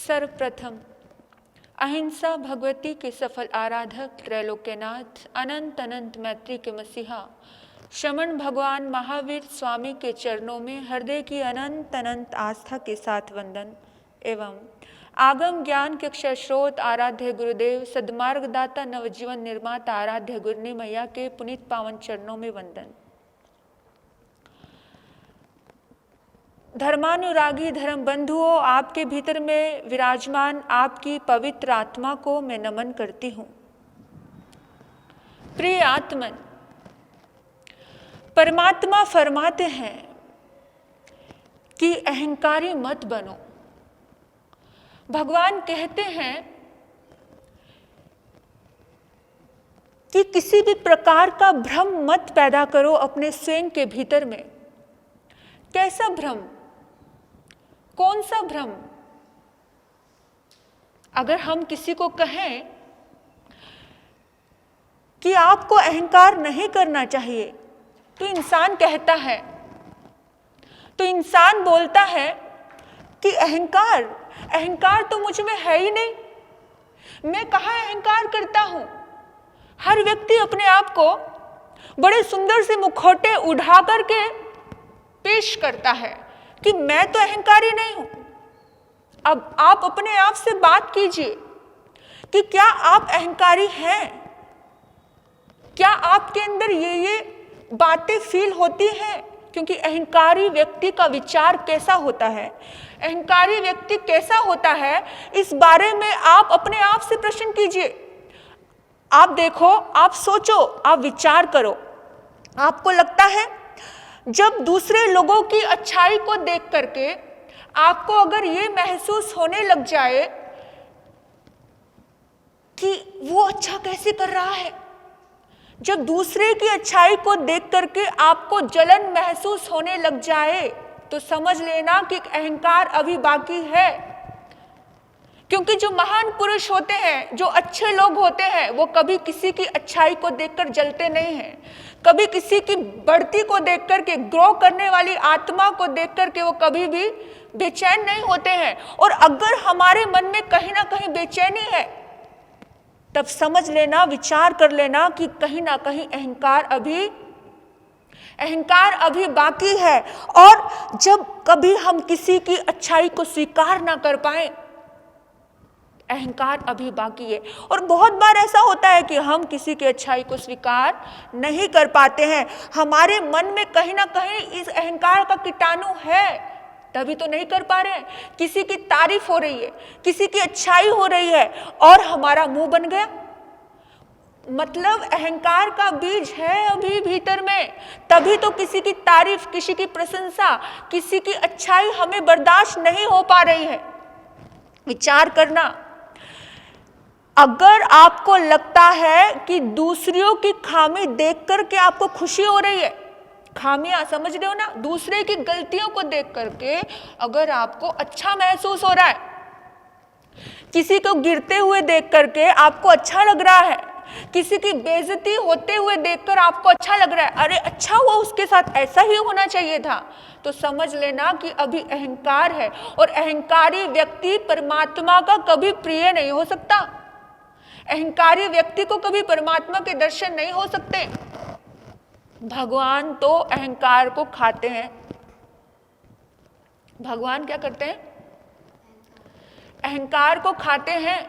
सर्वप्रथम अहिंसा भगवती के सफल आराधक त्रैलोक्यनाथ अनंत अनंत मैत्री के मसीहा श्रमण भगवान महावीर स्वामी के चरणों में हृदय की अनंत अनंत आस्था के साथ वंदन एवं आगम ज्ञान के अक्षर स्रोत आराध्य गुरुदेव सद्मार्गदाता नवजीवन निर्माता आराध्य गुरनी मैया के पुनीत पावन चरणों में वंदन। धर्मानुरागी धर्म बंधुओं, आपके भीतर में विराजमान आपकी पवित्र आत्मा को मैं नमन करती हूँ। प्रिय आत्मन, परमात्मा फरमाते हैं कि अहंकारी मत बनो। भगवान कहते हैं कि किसी भी प्रकार का भ्रम मत पैदा करो अपने स्वयं के भीतर में। कैसा भ्रम? कौन सा भ्रम? अगर हम किसी को कहें कि आपको अहंकार नहीं करना चाहिए, तो इंसान कहता है, तो इंसान बोलता है कि अहंकार तो मुझ में है ही नहीं, मैं कहाँ अहंकार करता हूं। हर व्यक्ति अपने आप को बड़े सुंदर से मुखौटे उठा करके पेश करता है कि मैं तो अहंकारी नहीं हूं। अब आप अपने आप से बात कीजिए कि क्या आप अहंकारी हैं? क्या आपके अंदर ये बातें फील होती हैं? क्योंकि अहंकारी व्यक्ति का विचार कैसा होता है, अहंकारी व्यक्ति कैसा होता है, इस बारे में आप अपने आप से प्रश्न कीजिए। आप देखो, आप सोचो, आप विचार करो। आपको लगता है जब दूसरे लोगों की अच्छाई को देख करके आपको अगर ये महसूस होने लग जाए कि वो अच्छा कैसे कर रहा है, जब दूसरे की अच्छाई को देख करके आपको जलन महसूस होने लग जाए, तो समझ लेना कि अहंकार अभी बाकी है। क्योंकि जो महान पुरुष होते हैं, जो अच्छे लोग होते हैं, वो कभी किसी की अच्छाई को देखकर जलते नहीं हैं। कभी किसी की बढ़ती को देख करके, ग्रो करने वाली आत्मा को देख करके वो कभी भी बेचैन नहीं होते हैं। और अगर हमारे मन में कहीं ना कहीं बेचैनी है, तब समझ लेना, विचार कर लेना कि कहीं ना कहीं अहंकार अभी बाकी है। और जब कभी हम किसी की अच्छाई को स्वीकार ना कर पाए, अहंकार अभी बाकी है। और बहुत बार ऐसा होता है कि हम किसी की अच्छाई को स्वीकार नहीं कर पाते हैं। हमारे मन में कहीं ना कहीं इस अहंकार का कीटाणु है, तभी तो नहीं कर पा रहे हैं। किसी की तारीफ हो रही है, किसी की अच्छाई हो रही है और हमारा मुंह बन गया, मतलब अहंकार का बीज है अभी भीतर में। तभी तो किसी की तारीफ, किसी की प्रशंसा, किसी की अच्छाई हमें बर्दाश्त नहीं हो पा रही है। विचार करना, अगर आपको लगता है कि दूसरों की खामी देख करके आपको खुशी हो रही है, खामियां समझ रहे हो ना, दूसरे की गलतियों को देख करके अगर आपको अच्छा महसूस हो रहा है, किसी को गिरते हुए देख करके आपको अच्छा लग रहा है, किसी की बेइज्जती होते हुए देखकर आपको अच्छा लग रहा है, अरे अच्छा हुआ उसके साथ, ऐसा ही होना चाहिए था, तो समझ लेना कि अभी अहंकार है। और अहंकारी व्यक्ति परमात्मा का कभी प्रिय नहीं हो सकता। अहंकारी व्यक्ति को कभी परमात्मा के दर्शन नहीं हो सकते। भगवान तो अहंकार को खाते हैं। भगवान क्या करते हैं? अहंकार को खाते हैं।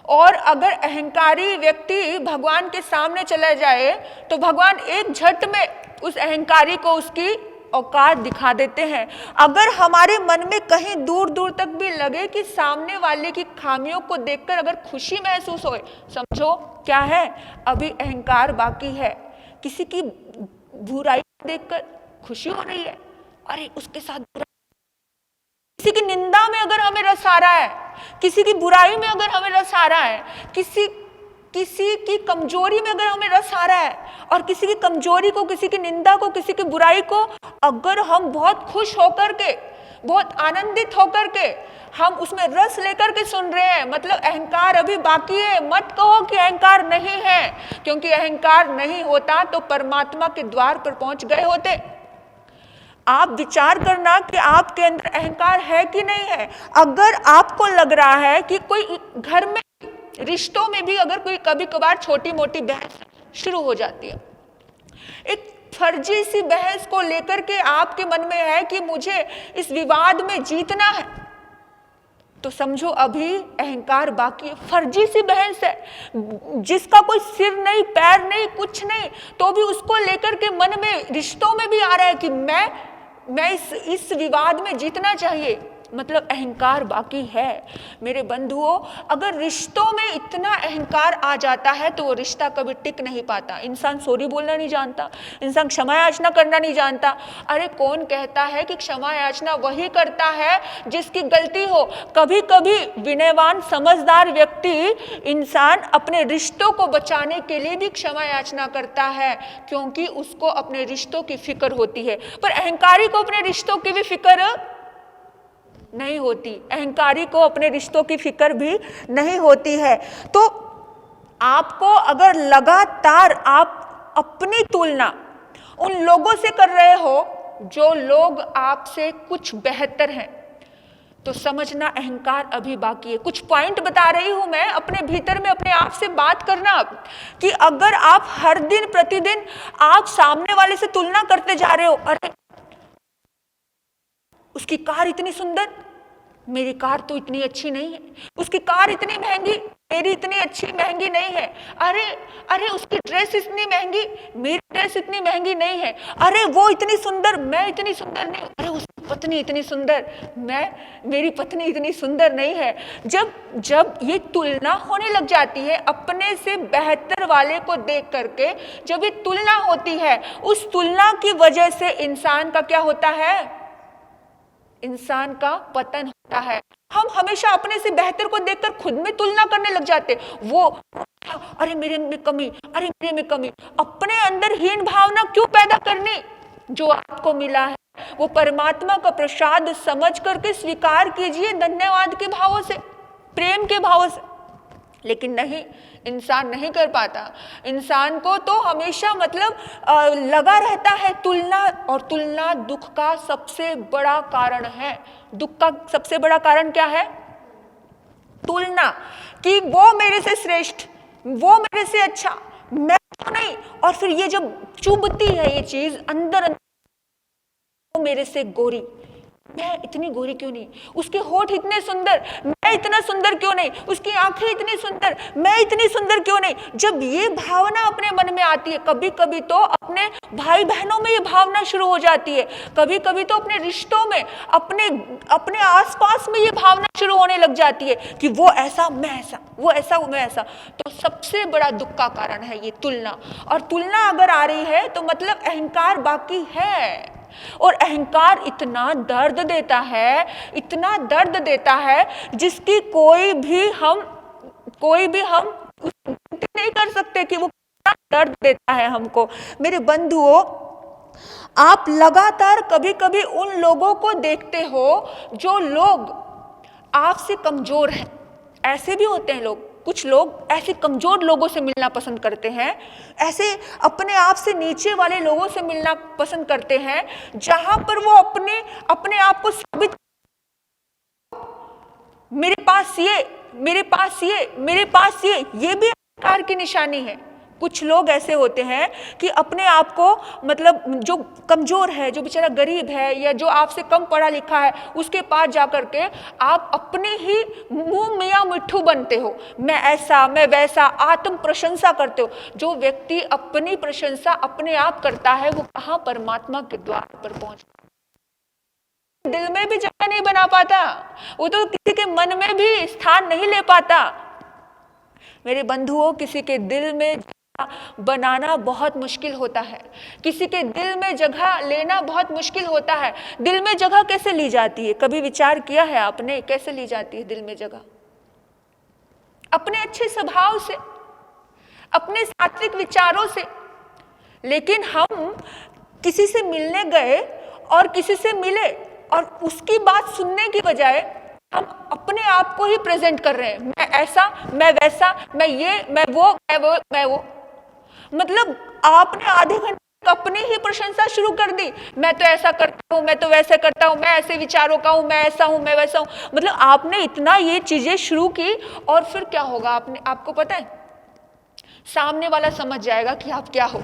और अगर अहंकारी व्यक्ति भगवान के सामने चला जाए, तो भगवान एक झट में उस अहंकारी को उसकी औकात दिखा देते हैं। अगर हमारे मन में कहीं दूर दूर तक भी लगे कि सामने वाले की खामियों को देखकर अगर खुशी महसूस हो, समझो क्या है, अभी अहंकार बाकी है। किसी की बुराई देखकर खुशी हो रही है, अरे उसके साथ बुराई। किसी की निंदा में अगर हमें रस आ रहा है, किसी की बुराई में अगर हमें रस आ रहा है, किसी की कमजोरी में अगर हमें रस आ रहा है, और किसी की कमजोरी को, किसी की निंदा को, किसी की बुराई को अगर हम बहुत खुश होकर के, बहुत आनंदित होकर के हम उसमें रस लेकर के सुन रहे हैं, मतलब अहंकार अभी बाकी है। मत कहो कि अहंकार नहीं है, क्योंकि अहंकार नहीं होता तो परमात्मा के द्वार पर पहुंच गए होते। आप विचार करना कि आपके अंदर अहंकार है कि नहीं है। अगर आपको लग रहा है कि कोई घर में, रिश्तों में भी अगर कोई कभी कभार छोटी मोटी बहस शुरू हो जाती है, एक फर्जी सी बहस को लेकर के आपके मन में है कि मुझे इस विवाद में जीतना है, तो समझो अभी अहंकार बाकी है। फर्जी सी बहस है, जिसका कोई सिर नहीं, पैर नहीं, कुछ नहीं, तो भी उसको लेकर के मन में, रिश्तों में भी आ रहा है कि मैं इस विवाद में जीतना चाहिए, मतलब अहंकार बाकी है। मेरे बंधुओं, अगर रिश्तों में इतना अहंकार आ जाता है तो वो रिश्ता कभी टिक नहीं पाता। इंसान सॉरी बोलना नहीं जानता, इंसान क्षमा याचना करना नहीं जानता। अरे कौन कहता है कि क्षमा याचना वही करता है जिसकी गलती हो। कभी कभी विनयवान समझदार व्यक्ति, इंसान अपने रिश्तों को बचाने के लिए भी क्षमा याचना करता है, क्योंकि उसको अपने रिश्तों की फिक्र होती है। पर अहंकारी को अपने रिश्तों की भी फिक्र नहीं होती, अहंकारी को अपने रिश्तों की फिक्र भी नहीं होती है। तो आपको अगर लगातार आप अपनी तुलना उन लोगों से कर रहे हो जो लोग आपसे कुछ बेहतर हैं, तो समझना अहंकार अभी बाकी है। कुछ पॉइंट बता रही हूं मैं, अपने भीतर में अपने आप से बात करना कि अगर आप हर दिन प्रतिदिन आप सामने वाले से तुलना करते जा रहे हो, अरे उसकी कार इतनी सुंदर, मेरी कार तो इतनी अच्छी नहीं है, उसकी कार इतनी महंगी, मेरी इतनी अच्छी महंगी नहीं है, अरे उसकी ड्रेस इतनी महंगी, मेरी ड्रेस इतनी महंगी नहीं है, अरे वो इतनी सुंदर, मैं इतनी सुंदर नहीं, अरे उसकी पत्नी इतनी सुंदर, मेरी पत्नी इतनी सुंदर नहीं है। जब ये तुलना होने लग जाती है अपने से बेहतर वाले को देख करके, जब ये तुलना होती है, उस तुलना की वजह से इंसान का क्या होता है? इंसान का पतन होता है। हम हमेशा अपने से बेहतर को देखकर खुद में तुलना करने लग जाते, वो अरे मेरे में कमी, अरे मेरे में कमी। अपने अंदर हीन भावना क्यों पैदा करनी? जो आपको मिला है वो परमात्मा का प्रसाद समझ करके स्वीकार कीजिए, धन्यवाद के भावों से, प्रेम के भावों से। लेकिन नहीं, इंसान नहीं कर पाता। इंसान को तो हमेशा मतलब लगा रहता है तुलना, और तुलना दुख का सबसे बड़ा कारण है। दुख का सबसे बड़ा कारण क्या है? तुलना, कि वो मेरे से श्रेष्ठ, वो मेरे से अच्छा, मैं तो नहीं। और फिर ये जब चुभती है ये चीज अंदर, वो मेरे से गोरी, मैं इतनी गोरी क्यों नहीं, उसके होठ इतने सुंदर, मैं इतना सुंदर क्यों नहीं, उसकी आंखें इतनी सुंदर, मैं इतनी सुंदर क्यों नहीं। जब ये भावना अपने मन में आती है, कभी कभी तो अपने भाई बहनों में ये भावना शुरू हो जाती है, कभी कभी तो अपने रिश्तों में, अपने आसपास में ये भावना शुरू होने लग जाती है कि वो ऐसा, मैं ऐसा, वो ऐसा, मैं ऐसा। तो सबसे बड़ा दुख का कारण है ये तुलना। और तुलना अगर आ रही है तो मतलब अहंकार बाकी है। और अहंकार इतना दर्द देता है, इतना दर्द देता है, जिसकी कोई भी हम नहीं कर सकते कि वो कितना दर्द देता है हमको। मेरे बंधुओं, आप लगातार कभी कभी उन लोगों को देखते हो जो लोग आपसे कमजोर हैं। ऐसे भी होते हैं लोग, कुछ लोग ऐसे कमजोर लोगों से मिलना पसंद करते हैं, ऐसे अपने आप से नीचे वाले लोगों से मिलना पसंद करते हैं, जहां पर वो अपने आप को साबित, मेरे पास ये भी अहंकार की निशानी है। कुछ लोग ऐसे होते हैं कि अपने आप को, मतलब जो कमजोर है, जो बेचारा गरीब है, या जो आपसे कम पढ़ा लिखा है, उसके पास जाकर के आप अपने ही मुंह मियां मिट्ठू बनते हो, मैं ऐसा, मैं वैसा, आत्म प्रशंसा करते हो। जो व्यक्ति अपनी प्रशंसा अपने आप करता है, वो कहां परमात्मा के द्वार पर पहुंच, दिल में भी जगह नहीं बना पाता, वो तो किसी के मन में भी स्थान नहीं ले पाता। मेरे बंधुओं, किसी के दिल में बनाना बहुत मुश्किल होता है, किसी के दिल में जगह लेना बहुत मुश्किल होता है। दिल में जगह कैसे ली जाती है? कभी विचार किया है आपने, कैसे ली जाती है दिल में जगह? अपने अच्छे स्वभाव से, अपने सात्विक विचारों से। लेकिन हम किसी से मिलने गए और किसी से मिले और उसकी बात सुनने की बजाय हम अपने आप को ही प्रेजेंट कर रहे हैं, मैं ऐसा, मैं वैसा, मैं ये, मैं वो। मतलब आपने आधे घंटे अपनी ही प्रशंसा शुरू कर दी, मैं तो ऐसा करता हूं, मैं तो वैसे करता हूं, मैं ऐसे विचारों का हूं, मैं ऐसा हूं, मैं वैसा हूं। मतलब आपने इतना ये चीजें शुरू की और फिर क्या होगा, आपको पता है, सामने वाला समझ जाएगा कि आप क्या हो।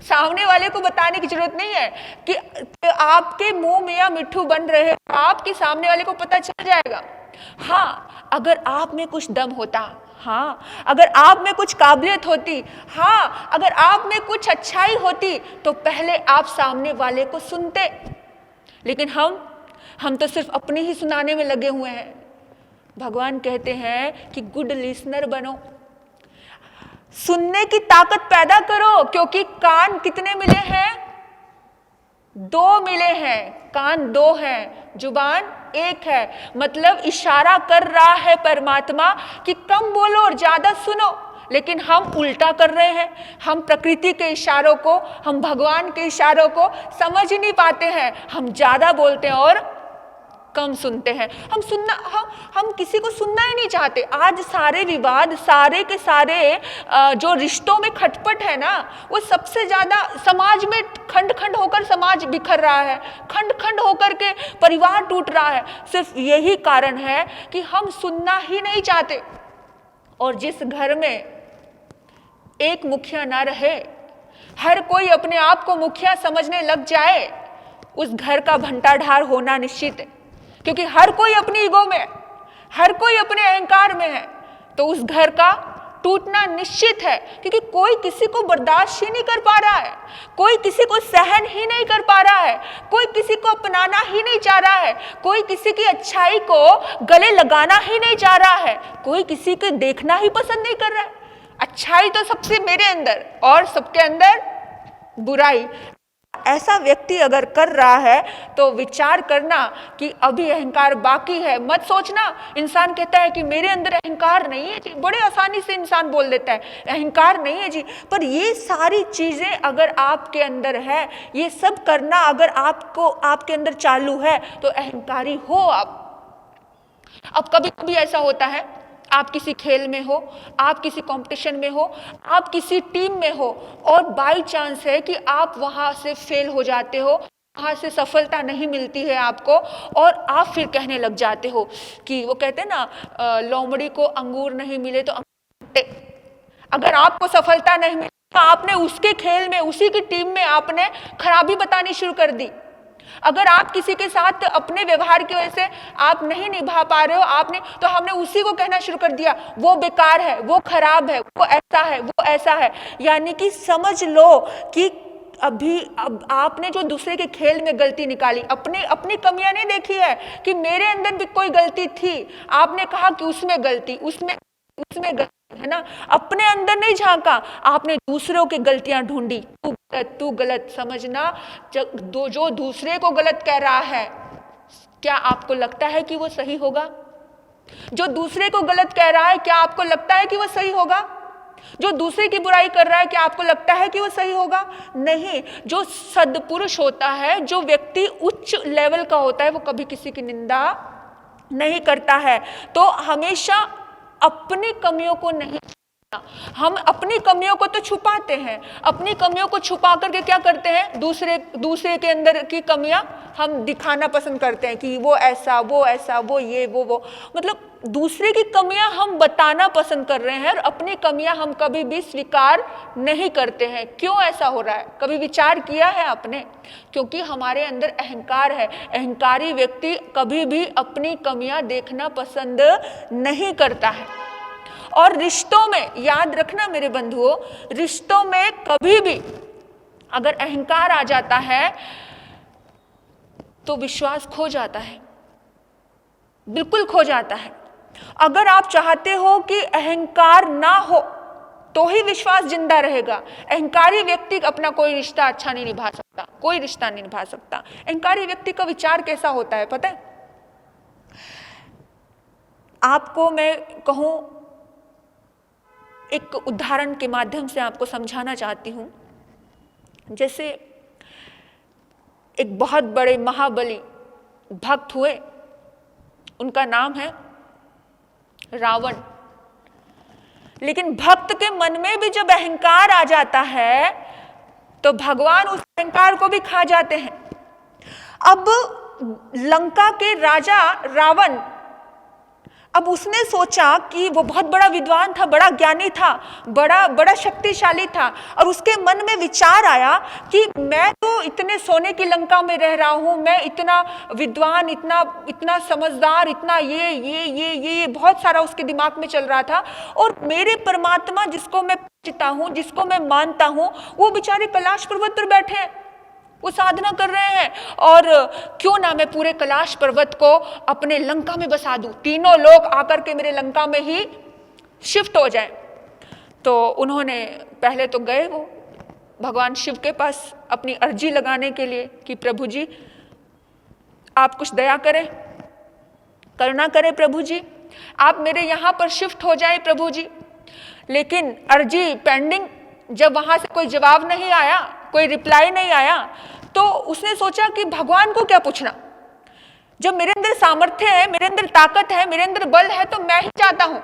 सामने वाले को बताने की जरूरत नहीं है कि आपके मुंह में या मिट्ठू बन रहे, आपके सामने वाले को पता चल जाएगा। हाँ, अगर आप में कुछ दम होता, हाँ, अगर आप में कुछ काबिलियत होती, हाँ, अगर आप में कुछ अच्छाई होती, तो पहले आप सामने वाले को सुनते। लेकिन हम तो सिर्फ अपने ही सुनाने में लगे हुए हैं। भगवान कहते हैं कि गुड लिसनर बनो, सुनने की ताकत पैदा करो, क्योंकि कान कितने मिले हैं? 2 मिले हैं। कान 2 हैं, जुबान 1 है। मतलब इशारा कर रहा है परमात्मा कि कम बोलो और ज्यादा सुनो। लेकिन हम उल्टा कर रहे हैं। हम प्रकृति के इशारों को, हम भगवान के इशारों को समझ ही नहीं पाते हैं। हम ज्यादा बोलते हैं और कम सुनते हैं। हम किसी को सुनना ही नहीं चाहते। आज सारे विवाद, सारे के सारे जो रिश्तों में खटपट है ना, वो सबसे ज्यादा समाज में खंड खंड होकर समाज बिखर रहा है, खंड खंड होकर के परिवार टूट रहा है। सिर्फ यही कारण है कि हम सुनना ही नहीं चाहते। और जिस घर में एक मुखिया ना रहे, हर कोई अपने आप को मुखिया समझने लग जाए, उस घर का भंटाढार होना निश्चित है। क्योंकि हर कोई अपनी ईगो में है, हर कोई अपने अहंकार में है, तो उस घर का टूटना निश्चित है। क्योंकि कोई किसी को बर्दाश्त ही नहीं कर पा रहा है, कोई किसी को सहन ही नहीं कर पा रहा है, कोई किसी को अपनाना ही नहीं चाह रहा है, कोई किसी की अच्छाई को गले लगाना ही नहीं चाह रहा है, कोई किसी को देखना ही पसंद नहीं कर रहा है। अच्छाई तो सबसे मेरे अंदर और सबके अंदर बुराई। ऐसा व्यक्ति अगर कर रहा है तो विचार करना कि अभी अहंकार बाकी है। मत सोचना, इंसान कहता है कि मेरे अंदर अहंकार नहीं है जी, बड़े आसानी से इंसान बोल देता है अहंकार नहीं है जी। पर ये सारी चीजें अगर आपके अंदर है, ये सब करना अगर आपके अंदर चालू है, तो अहंकारी हो आप। अब कभी कभी ऐसा होता है, आप किसी खेल में हो, आप किसी कंपटीशन में हो, आप किसी टीम में हो, और बाय चांस है कि आप वहां से फेल हो जाते हो, वहां से सफलता नहीं मिलती है आपको, और आप फिर कहने लग जाते हो कि वो कहते हैं ना, लोमड़ी को अंगूर नहीं मिले तो अंगूर। अगर आपको सफलता नहीं मिली तो आपने उसके खेल में, उसी की टीम में आपने खराबी बतानी शुरू कर दी। अगर आप किसी के साथ अपने व्यवहार की वजह से आप नहीं निभा पा रहे हो, तो हमने उसी को कहना शुरू कर दिया, वो बेकार है, वो खराब है, वो ऐसा है, वो ऐसा है। यानी कि समझ लो कि अब आपने जो दूसरे के खेल में गलती निकाली, अपनी कमियां नहीं देखी है कि मेरे अंदर भी कोई गलती थी, आपने कहा कि उसमें गलती, उसमें गलती है ना, अपने अंदर नहीं झांका, आपने दूसरों की गलतियां ढूंढी। तू गलत समझना, जो दूसरे को गलत कह रहा है, क्या आपको लगता है कि वो सही होगा? जो दूसरे को गलत कह रहा है, क्या आपको लगता है कि वो सही होगा? जो दूसरे की बुराई कर रहा है, क्या आपको लगता है कि वो सही होगा? नहीं। जो सद्पुरुष होता है, जो व्यक्ति उच्च लेवल का होता है, वो कभी किसी की निंदा नहीं करता है। तो हमेशा अपनी कमियों को नहीं, हम अपनी कमियों को तो छुपाते हैं, अपनी कमियों को छुपा करके क्या करते हैं, दूसरे के अंदर की कमियां हम दिखाना पसंद करते हैं कि वो ऐसा, वो ये, वो मतलब दूसरे की कमियां हम बताना पसंद कर रहे हैं, और अपनी कमियां हम कभी भी स्वीकार नहीं करते हैं। क्यों ऐसा हो रहा है? कभी विचार किया है आपने? क्योंकि हमारे अंदर अहंकार है। अहंकारी व्यक्ति कभी भी अपनी कमियां देखना पसंद नहीं करता है। और रिश्तों में याद रखना मेरे बंधुओं, रिश्तों में कभी भी अगर अहंकार आ जाता है तो विश्वास खो जाता है, बिल्कुल खो जाता है। अगर आप चाहते हो कि अहंकार ना हो तो ही विश्वास जिंदा रहेगा। अहंकारी व्यक्ति अपना कोई रिश्ता अच्छा नहीं निभा सकता, कोई रिश्ता नहीं निभा सकता। अहंकारी व्यक्ति का विचार कैसा होता है पता है? आपको मैं कहूं, एक उदाहरण के माध्यम से आपको समझाना चाहती हूं। जैसे एक बहुत बड़े महाबली भक्त हुए, उनका नाम है रावण। लेकिन भक्त के मन में भी जब अहंकार आ जाता है तो भगवान उस अहंकार को भी खा जाते हैं। अब लंका के राजा रावण, अब उसने सोचा कि वो बहुत बड़ा विद्वान था, बड़ा ज्ञानी था, बड़ा शक्तिशाली था, और उसके मन में विचार आया कि मैं तो इतने सोने की लंका में रह रहा हूँ, मैं इतना विद्वान, इतना समझदार, इतना ये बहुत सारा उसके दिमाग में चल रहा था, और मेरे परमात्मा जिसको मैं पूजता हूँ, जिसको मैं मानता हूँ, वो बेचारे कैलाश पर्वत पर बैठे हैं, वो साधना कर रहे हैं, और क्यों ना मैं पूरे कैलाश पर्वत को अपने लंका में बसा दूं, तीनों लोग आकर के मेरे लंका में ही शिफ्ट हो जाएं। तो उन्होंने पहले तो गए वो भगवान शिव के पास अपनी अर्जी लगाने के लिए कि प्रभु जी आप कुछ दया करें, करुणा करें प्रभु जी, आप मेरे यहाँ पर शिफ्ट हो जाएं प्रभु जी। लेकिन अर्जी पेंडिंग, जब वहाँ से कोई जवाब नहीं आया, कोई रिप्लाई नहीं आया, तो उसने सोचा कि भगवान को क्या पूछना, जब मेरे अंदर सामर्थ्य है, मेरे अंदर ताकत है, मेरे अंदर बल है, तो मैं ही चाहता हूं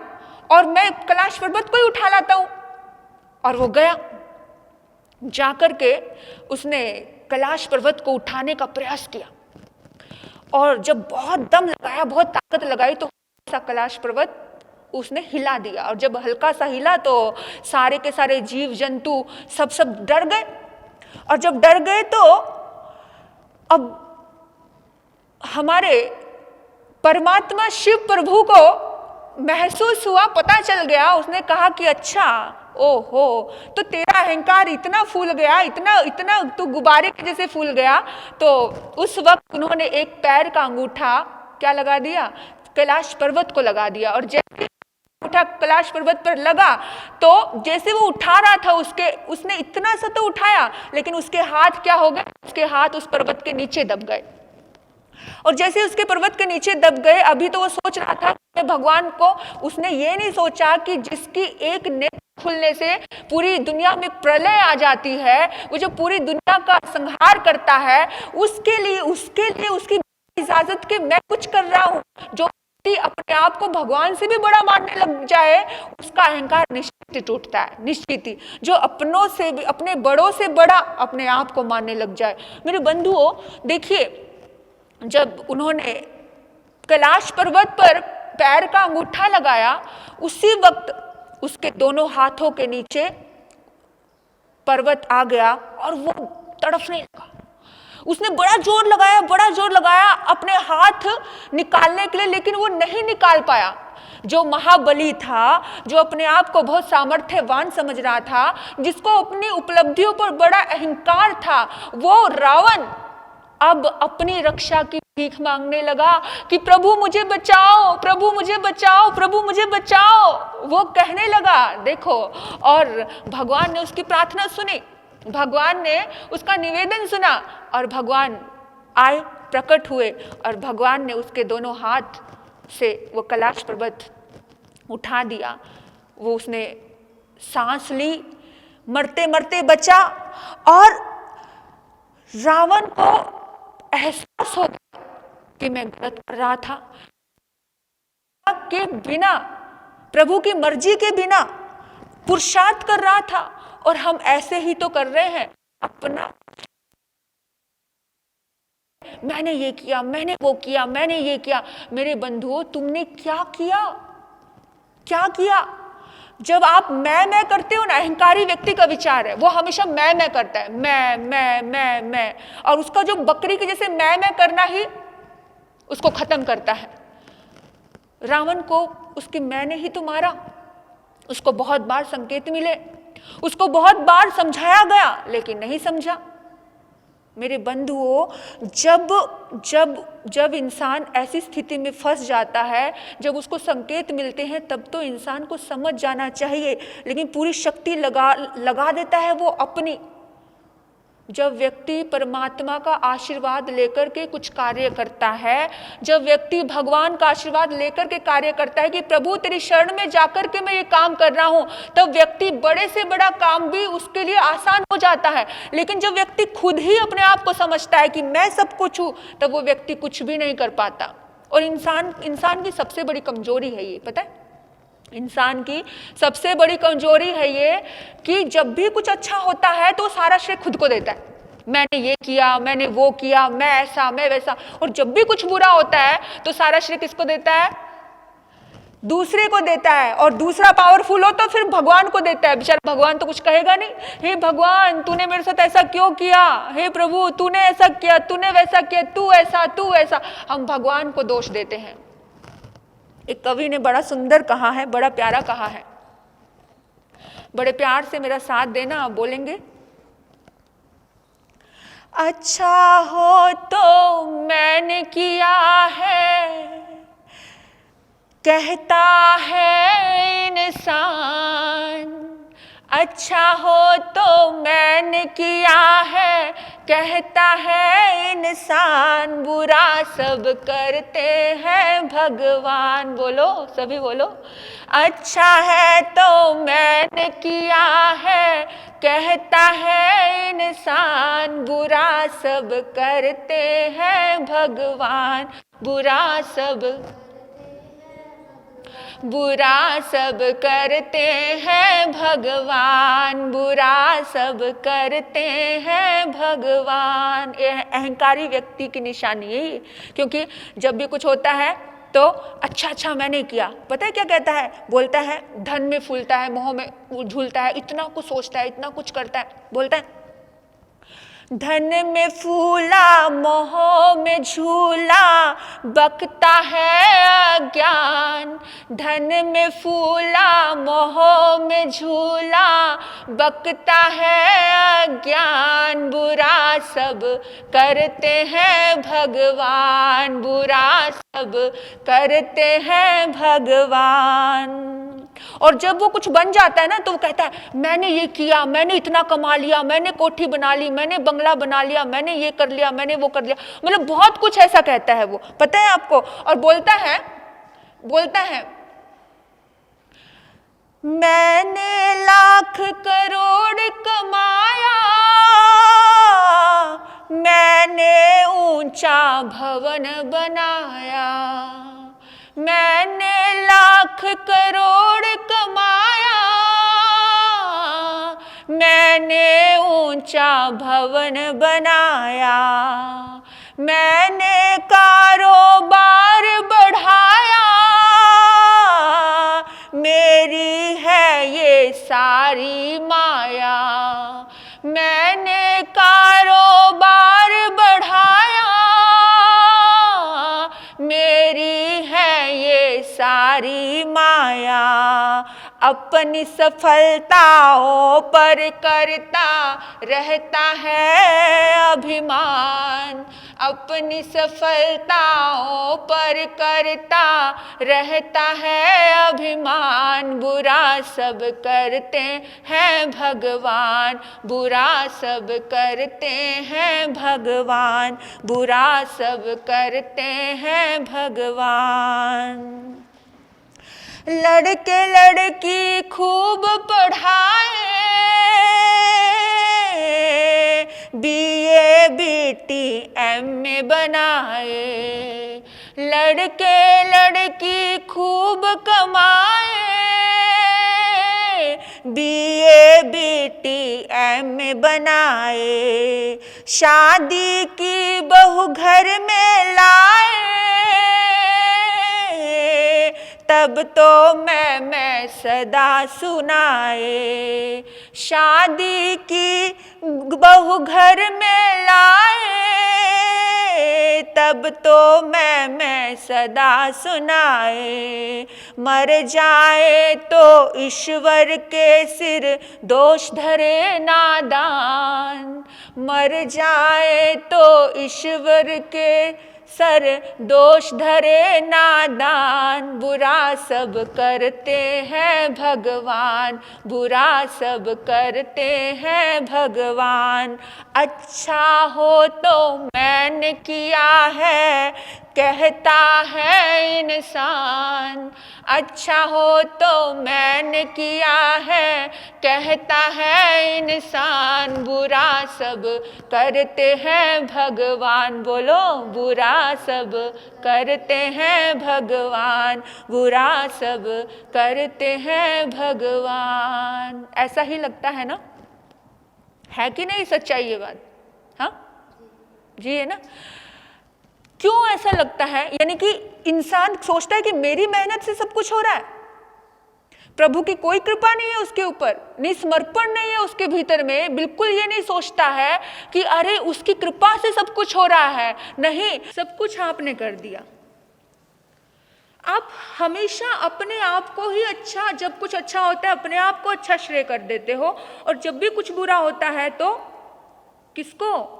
और मैं कैलाश पर्वत को ही उठा लाता हूं। और वो गया, जाकर के उसने कैलाश पर्वत को उठाने का प्रयास किया, और जब बहुत दम लगाया, बहुत ताकत लगाई, तो कैलाश पर्वत उसने हिला दिया। और जब हल्का सा हिला तो सारे के सारे जीव जंतु सब डर गए, और जब डर गए तो अब हमारे परमात्मा शिव प्रभु को महसूस हुआ, पता चल गया, उसने कहा कि अच्छा ओहो, तो तेरा अहंकार इतना फूल गया, इतना तो गुब्बारे के जैसे फूल गया। तो उस वक्त उन्होंने एक पैर का अंगूठा क्या लगा दिया, कैलाश पर्वत को लगा दिया, और जैसे उठा कैलाश पर्वत पर लगा, तो जैसे वो उठा रहा था उसने इतना सा तो उठाया, लेकिन उसके हाथ क्या हो गए, उसके हाथ उस पर्वत के नीचे दब गए। और जैसे उसके पर्वत के नीचे दब गए, अभी तो वो सोच रहा था कि भगवान को, उसने ये नहीं सोचा कि जिसकी एक नेत्र खुलने से पूरी दुनिया में प्रलय आ जाती है, वो जो पूरी दुनिया का संहार करता है, उसके लिए उसकी इजाजत के मैं कुछ कर रहा हूं। जो अपने आप को भगवान से भी बड़ा मानने लग जाए, उसका अहंकार निश्चित टूटता है, निश्चित ही। जो अपनों से भी, अपने बड़ों से बड़ा अपने आप को मानने लग जाए। मेरे बंधुओं देखिए, जब उन्होंने कैलाश पर्वत पर पैर का अंगूठा लगाया, उसी वक्त उसके दोनों हाथों के नीचे पर्वत आ गया और वो तड़फने लगा। उसने बड़ा जोर लगाया अपने हाथ निकालने के लिए, लेकिन वो नहीं निकाल पाया। जो महाबली था, जो अपने आप को बहुत सामर्थ्यवान समझ रहा था, जिसको अपनी उपलब्धियों पर बड़ा अहंकार था, वो रावण अब अपनी रक्षा की भीख मांगने लगा कि प्रभु मुझे बचाओ, प्रभु मुझे बचाओ, प्रभु मुझे बचाओ, वो कहने लगा। देखो, और भगवान ने उसकी प्रार्थना सुनी, भगवान ने उसका निवेदन सुना, और भगवान आए, प्रकट हुए, और भगवान ने उसके दोनों हाथ से वो कैलाश पर्वत उठा दिया। वो उसने सांस ली, मरते मरते बचा, और रावण को एहसास हो गया कि मैं गलत कर रहा था, के बिना, प्रभु की मर्जी के बिना पुरुषार्थ कर रहा था, और हम ऐसे ही तो कर रहे हैं अपना, मैंने ये किया, मैंने वो किया, मैंने ये किया। मेरे बंधुओं, तुमने क्या किया, क्या किया? जब आप मैं करते हो ना, अहंकारी व्यक्ति का विचार है, वो हमेशा मैं करता है, मैं, और उसका जो बकरी के जैसे मैं करना ही उसको खत्म करता है। रावण को उसकी मैंने ही तो मारा, उसको बहुत बार संकेत मिले, उसको बहुत बार समझाया गया, लेकिन नहीं समझा। मेरे बंधुओं, जब इंसान ऐसी स्थिति में फंस जाता है, जब उसको संकेत मिलते हैं, तब तो इंसान को समझ जाना चाहिए, लेकिन पूरी शक्ति लगा देता है वो अपनी। जब व्यक्ति परमात्मा का आशीर्वाद लेकर के कुछ कार्य करता है, जब व्यक्ति भगवान का आशीर्वाद लेकर के कार्य करता है कि प्रभु तेरी शरण में जाकर के मैं ये काम कर रहा हूं, तब व्यक्ति बड़े से बड़ा काम भी उसके लिए आसान हो जाता है। लेकिन जब व्यक्ति खुद ही अपने आप को समझता है कि मैं सब कुछ हूं, तब वो व्यक्ति कुछ भी नहीं कर पाता। और इंसान की सबसे बड़ी कमजोरी है ये, पता है? इंसान की सबसे बड़ी कमजोरी है ये कि जब भी कुछ अच्छा होता है तो सारा श्रेय खुद को देता है। मैंने ये किया, मैंने वो किया, मैं ऐसा, मैं वैसा। और जब भी कुछ बुरा होता है तो सारा श्रेय किसको देता है? दूसरे को देता है। और दूसरा पावरफुल हो तो फिर भगवान को देता है। बेचारा भगवान तो कुछ कहेगा नहीं, हे भगवान तूने मेरे साथ ऐसा क्यों किया, हे प्रभु तूने ऐसा किया, तूने वैसा किया, तू ऐसा। हम भगवान को दोष देते हैं। एक कवि ने बड़ा सुंदर कहा है, बड़ा प्यारा कहा है, बड़े प्यार से मेरा साथ देना। आप बोलेंगे, अच्छा हो तो मैंने किया है, कहता है इंसान। अच्छा हो तो मैंने किया है, कहता है इंसान। बुरा सब करते हैं भगवान। बोलो सभी बोलो, अच्छा है तो मैंने किया है, कहता है इंसान। बुरा सब करते हैं भगवान। बुरा सब करते हैं भगवान। बुरा सब करते हैं भगवान। यह अहंकारी व्यक्ति की निशानी है, क्योंकि जब भी कुछ होता है तो अच्छा मैंने किया। पता है क्या कहता है? बोलता है धन में फूलता है, मोह में झूलता है, इतना कुछ सोचता है, इतना कुछ करता है। बोलता है धन में फूला मोह में झूला, बकता है अज्ञान। धन में फूला मोह में झूला, बकता है अज्ञान। बुरा सब करते हैं भगवान। बुरा सब करते हैं भगवान। और जब वो कुछ बन जाता है ना तो वो कहता है मैंने ये किया, मैंने इतना कमा लिया, मैंने कोठी बना ली, मैंने बंगला बना लिया, मैंने ये कर लिया, मैंने वो कर लिया। मतलब बहुत कुछ ऐसा कहता है वो, पता है आपको। और बोलता है मैंने लाख करोड़ कमाया, मैंने ऊंचा भवन बनाया। मैंने लाख करोड़ कमाया, मैंने ऊंचा भवन बनाया। मैंने कारोबार बढ़ाया, मेरी है ये सारी माया। मैंने कारोबार बढ़ाया, मेरी है ये सारी माया। अपनी सफलताओं पर करता रहता है अभिमान। अपनी सफलताओं पर करता रहता है अभिमान। बुरा सब करते हैं भगवान। बुरा सब करते हैं भगवान। बुरा सब करते हैं भगवान। लड़के लड़की खूब पढ़ाए, BA BT MA बनाए। लड़के लड़की खूब कमाए, BA BT MA बनाए। शादी की बहू घर में लाए, तब तो मैं सदा सुनाए। शादी की बहू घर में लाए, तब तो मैं सदा सुनाए। मर जाए तो ईश्वर के सिर दोष धरे नादान। मर जाए तो ईश्वर के सर दोष धरे नादान। बुरा सब करते हैं भगवान। बुरा सब करते हैं भगवान। अच्छा हो तो मैंने किया है, कहता है इंसान, अच्छा हो तो मैंने किया है। कहता है इंसान, बुरा सब करते हैं भगवान। बोलो, बुरा सब करते हैं भगवान, बुरा सब करते हैं भगवान। ऐसा ही लगता है ना? है कि नहीं सच्चाई ये बात? हाँ जी, है ना? क्यों ऐसा लगता है? यानी कि इंसान सोचता है कि मेरी मेहनत से सब कुछ हो रहा है, प्रभु की कोई कृपा नहीं है उसके ऊपर, निस्मर्पण नहीं है उसके भीतर में। बिल्कुल ये नहीं सोचता है कि अरे उसकी कृपा से सब कुछ हो रहा है। नहीं, सब कुछ आपने कर दिया। आप हमेशा अपने आप को ही अच्छा, जब कुछ अच्छा होता है अपने आप को अच्छा श्रेय कर देते हो, और जब भी कुछ बुरा होता है तो किसको?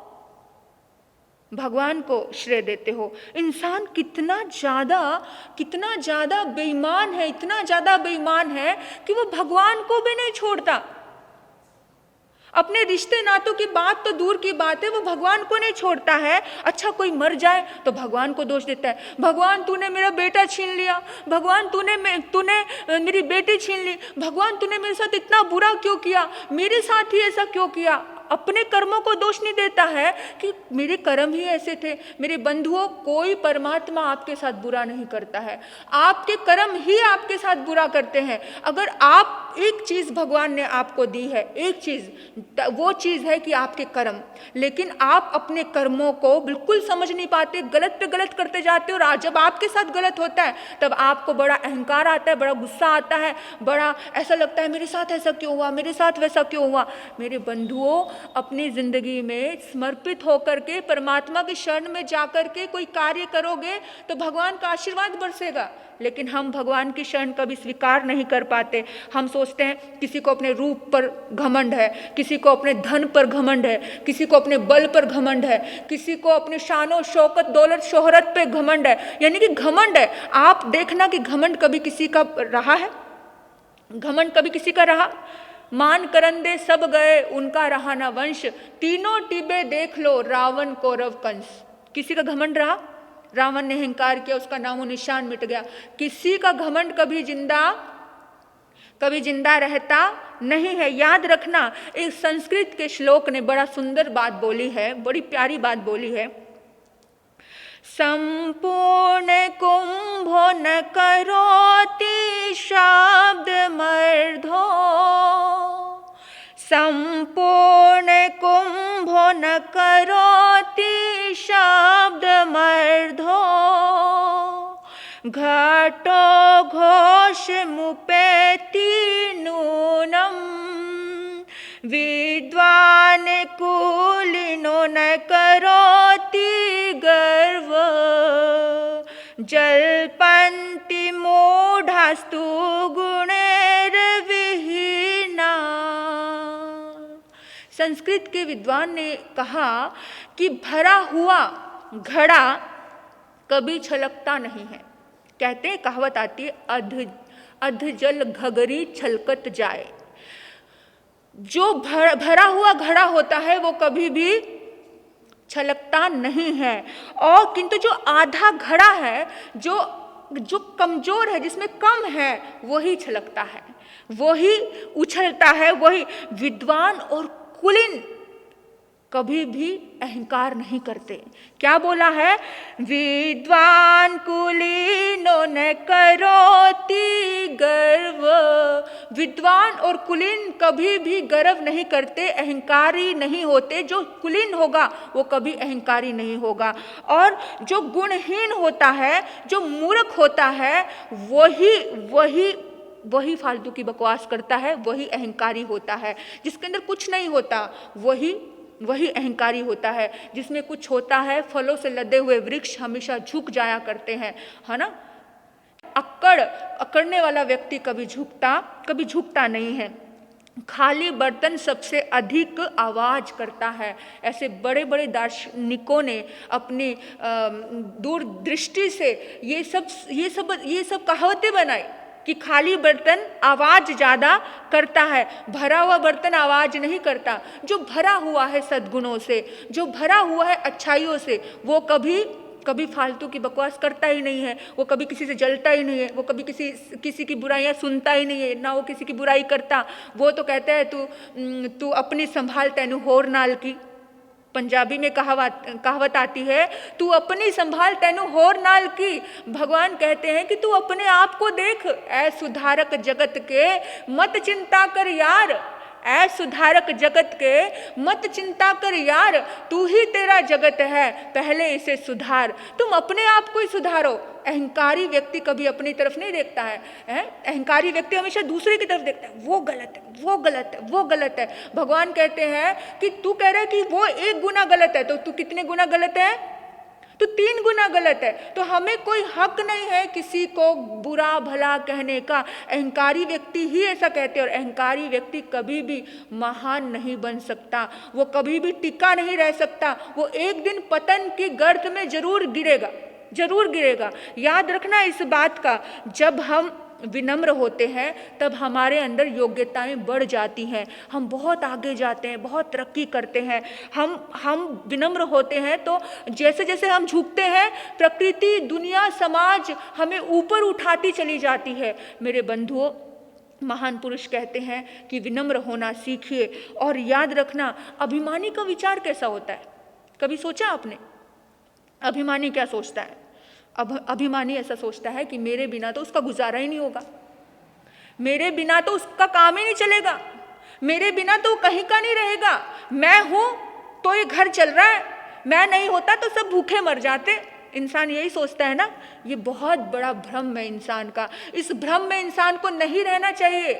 भगवान को श्रेय देते हो। इंसान कितना ज्यादा बेईमान है, इतना ज्यादा बेईमान है कि वो भगवान को भी नहीं छोड़ता। अपने रिश्ते नातों की बात तो दूर की बात है, वो भगवान को नहीं छोड़ता है। अच्छा कोई मर जाए तो भगवान को दोष देता है, भगवान तूने मेरा बेटा छीन लिया, भगवान तूने मेरी बेटी छीन ली, भगवान तूने मेरे साथ इतना बुरा क्यों किया, मेरे साथ ही ऐसा क्यों किया। अपने कर्मों को दोष नहीं देता है कि मेरे कर्म ही ऐसे थे। मेरे बंधुओं, कोई परमात्मा आपके साथ बुरा नहीं करता है, आपके कर्म ही आपके साथ बुरा करते हैं। अगर आप एक चीज भगवान ने आपको दी है, एक चीज, वो चीज है कि आपके कर्म, लेकिन आप अपने कर्मों को बिल्कुल समझ नहीं पाते, गलत पे गलत करते जाते हो। और जब आपके साथ गलत होता है तब आपको बड़ा अहंकार आता है, बड़ा गुस्सा आता है, बड़ा ऐसा लगता है मेरे साथ ऐसा क्यों हुआ, मेरे साथ वैसा क्यों हुआ। मेरे बंधुओं, अपनी जिंदगी में समर्पित होकर के परमात्मा की शरण में जाकर के कोई कार्य करोगे तो भगवान का आशीर्वाद बरसेगा। लेकिन हम भगवान की शरण कभी स्वीकार नहीं कर पाते। हम सोचते हैं किसी को अपने रूप पर घमंड है, किसी को अपने धन पर घमंड है, किसी को अपने बल पर घमंड है, किसी को अपने शानो शौकत दौलत शोहरत पे घमंड है। यानी कि घमंड है। आप देखना कि घमंड कभी किसी का रहा है? घमंड कभी किसी का रहा? मान करंदे सब गए, उनका रहा ना वंश, तीनों टिबे देख लो, रावण कौरव कंस। किसी का घमंड रहा? रावण ने अहंकार किया, उसका नामो निशान मिट गया। किसी का घमंड कभी जिंदा रहता नहीं है। याद रखना, एक संस्कृत के श्लोक ने बड़ा सुंदर बात बोली है, बड़ी प्यारी बात बोली है। संपूर्ण कुंभो न करोति शब्द मर्धो, संपूर्ण कुंभो न करोति शब्द मर्धो, घटो घोष मुपेति नूनम, विद्वान कुलीनो न करोति गर्व, जल्पन्ति मूढ़ास्तु गुणैर्विहीना। संस्कृत के विद्वान ने कहा कि भरा हुआ घड़ा कभी छलकता नहीं है। कहते हैं, कहावत आती है, अध जल घगरी छलकत जाए। जो भरा हुआ घड़ा होता है वो कभी भी छलकता नहीं है। और किंतु जो आधा घड़ा है, जो कमजोर है, जिसमें कम है, वही छलकता है, वही उछलता है। वही विद्वान और कुलीन कभी भी अहंकार नहीं करते। क्या बोला है? विद्वान कुलीनो न करोति गर्व। विद्वान और कुलीन कभी भी गर्व नहीं करते, अहंकारी नहीं होते। जो कुलीन होगा वो कभी अहंकारी नहीं होगा। और जो गुणहीन होता है, जो मूर्ख होता है, वही फालतू की बकवास करता है, वही अहंकारी होता है। जिसके अंदर कुछ नहीं होता वही अहंकारी होता है। जिसमें कुछ होता है, फलों से लदे हुए वृक्ष हमेशा झुक जाया करते हैं, है ना। अकड़ने वाला व्यक्ति कभी झुकता नहीं है। खाली बर्तन सबसे अधिक आवाज करता है। ऐसे बड़े बड़े दार्शनिकों ने अपनी दूरदृष्टि से ये सब कहावतें बनाई कि खाली बर्तन आवाज ज्यादा करता है, भरा हुआ बर्तन आवाज नहीं करता। जो भरा हुआ है सद्गुणों से, जो भरा हुआ है अच्छाइयों से, वो कभी कभी फालतू की बकवास करता ही नहीं है, वो कभी किसी से जलता ही नहीं है, वो कभी किसी की बुराइयां सुनता ही नहीं है, ना वो किसी की बुराई करता। वो तो कहता है तू अपनी संभाल तैनू होर नाल की। पंजाबी में कहावत आती है, तू अपनी संभाल तैनू होर नाल की। भगवान कहते हैं कि तू अपने आप को देख, ऐ सुधारक जगत के मत चिंता कर यार, ऐ सुधारक जगत के मत चिंता कर यार, तू ही तेरा जगत है, पहले इसे सुधार। तुम अपने आप को ही सुधारो। अहंकारी व्यक्ति कभी अपनी तरफ नहीं देखता है, अहंकारी व्यक्ति हमेशा दूसरे की तरफ देखता है, वो गलत है, वो गलत है, वो गलत है। भगवान कहते हैं कि तू कह रहा है कि वो 1 गुना गलत है, तो तू कितने गुना गलत है? तो 3 गुना गलत है। तो हमें कोई हक नहीं है किसी को बुरा भला कहने का। अहंकारी व्यक्ति ही ऐसा कहते हैं, और अहंकारी व्यक्ति कभी भी महान नहीं बन सकता, वो कभी भी टिका नहीं रह सकता, वो एक दिन पतन की गर्त में जरूर गिरेगा, जरूर गिरेगा। याद रखना इस बात का, जब हम विनम्र होते हैं तब हमारे अंदर योग्यताएं बढ़ जाती हैं, हम बहुत आगे जाते हैं, बहुत तरक्की करते हैं। हम विनम्र होते हैं तो जैसे जैसे हम झुकते हैं, प्रकृति, दुनिया, समाज हमें ऊपर उठाती चली जाती है। मेरे बंधुओं, महान पुरुष कहते हैं कि विनम्र होना सीखिए। और याद रखना, अभिमानी का विचार कैसा होता है? कभी सोचा आपने? अभिमानी क्या सोचता है? अभिमानी ऐसा सोचता है कि मेरे बिना तो उसका गुजारा ही नहीं होगा, मेरे बिना तो उसका काम ही नहीं चलेगा, मेरे बिना तो कहीं का नहीं रहेगा, मैं हूं तो ये घर चल रहा है, मैं नहीं होता तो सब भूखे मर जाते। इंसान यही सोचता है ना। ये बहुत बड़ा भ्रम है इंसान का। इस भ्रम में इंसान को नहीं रहना चाहिए।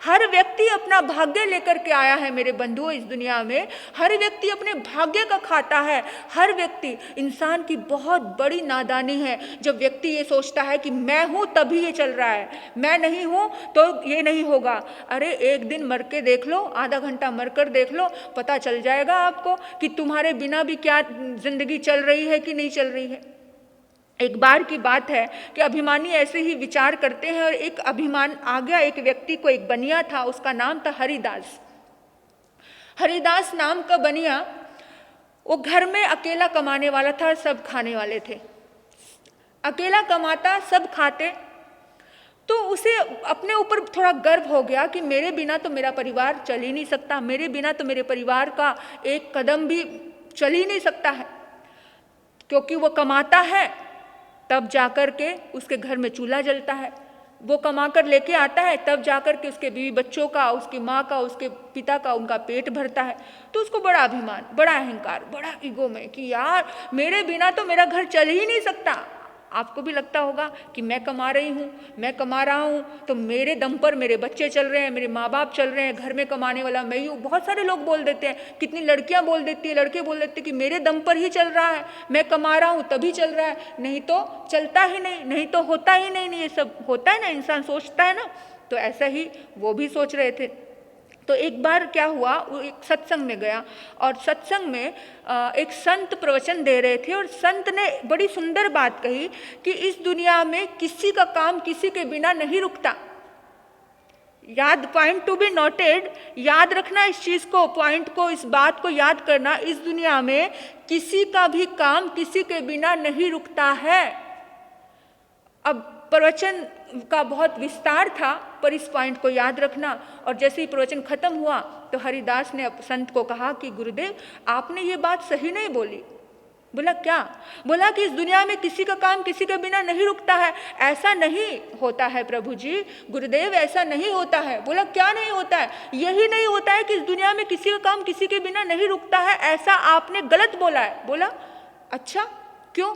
हर व्यक्ति अपना भाग्य लेकर के आया है मेरे बंधुओं इस दुनिया में, हर व्यक्ति अपने भाग्य का खाता है। हर व्यक्ति, इंसान की बहुत बड़ी नादानी है जब व्यक्ति ये सोचता है कि मैं हूं तभी ये चल रहा है, मैं नहीं हूं तो ये नहीं होगा। अरे एक दिन मर के देख लो, आधा घंटा मर कर देख लो, पता चल जाएगा आपको कि तुम्हारे बिना भी क्या जिंदगी चल रही है कि नहीं चल रही है। एक बार की बात है कि अभिमानी ऐसे ही विचार करते हैं और एक अभिमान आ गया एक व्यक्ति को। एक बनिया था, उसका नाम था हरिदास। हरिदास नाम का बनिया, वो घर में अकेला कमाने वाला था, सब खाने वाले थे। अकेला कमाता, सब खाते। तो उसे अपने ऊपर थोड़ा गर्व हो गया कि मेरे बिना तो मेरा परिवार चल ही नहीं सकता, मेरे बिना तो मेरे परिवार का एक कदम भी चल ही नहीं सकता है। क्योंकि वो कमाता है तब जाकर के उसके घर में चूल्हा जलता है, वो कमा कर लेके आता है तब जाकर के उसके बीवी बच्चों का, उसकी माँ का, उसके पिता का, उनका पेट भरता है। तो उसको बड़ा अभिमान, बड़ा अहंकार, बड़ा ईगो में कि यार मेरे बिना तो मेरा घर चल ही नहीं सकता। आपको भी लगता होगा कि मैं कमा रही हूँ, मैं कमा रहा हूँ तो मेरे दम पर मेरे बच्चे चल रहे हैं, मेरे माँ बाप चल रहे हैं, घर में कमाने वाला मैं ही हूँ। बहुत सारे लोग बोल देते हैं, कितनी लड़कियाँ बोल देती है, लड़के बोल देते हैं कि मेरे दम पर ही चल रहा है, मैं कमा रहा हूँ तभी चल रहा है, नहीं तो चलता ही नहीं, नहीं तो होता ही नहीं। ये सब होता है ना, इंसान सोचता है ना। तो ऐसा ही वो भी सोच रहे थे। तो एक बार क्या हुआ, वो एक सत्संग में गया और सत्संग में एक संत प्रवचन दे रहे थे और संत ने बड़ी सुंदर बात कही कि इस दुनिया में किसी का काम किसी के बिना नहीं रुकता। याद, पॉइंट टू बी नोटेड, याद रखना इस चीज को, पॉइंट को, इस बात को याद करना। इस दुनिया में किसी का भी काम किसी के बिना नहीं रुकता है। अब प्रवचन का बहुत विस्तार था, पर इस पॉइंट को याद रखना। और जैसे ही प्रवचन खत्म हुआ तो हरिदास ने संत को कहा कि गुरुदेव आपने ये बात सही नहीं बोली। बोला क्या? बोला कि इस दुनिया में किसी का काम किसी के बिना नहीं रुकता है। ऐसा नहीं होता है प्रभु जी, गुरुदेव ऐसा नहीं होता है। बोला क्या नहीं होता है? यही नहीं होता है कि इस दुनिया में किसी का काम किसी के बिना नहीं रुकता है, ऐसा आपने गलत बोला है। बोला अच्छा क्यों?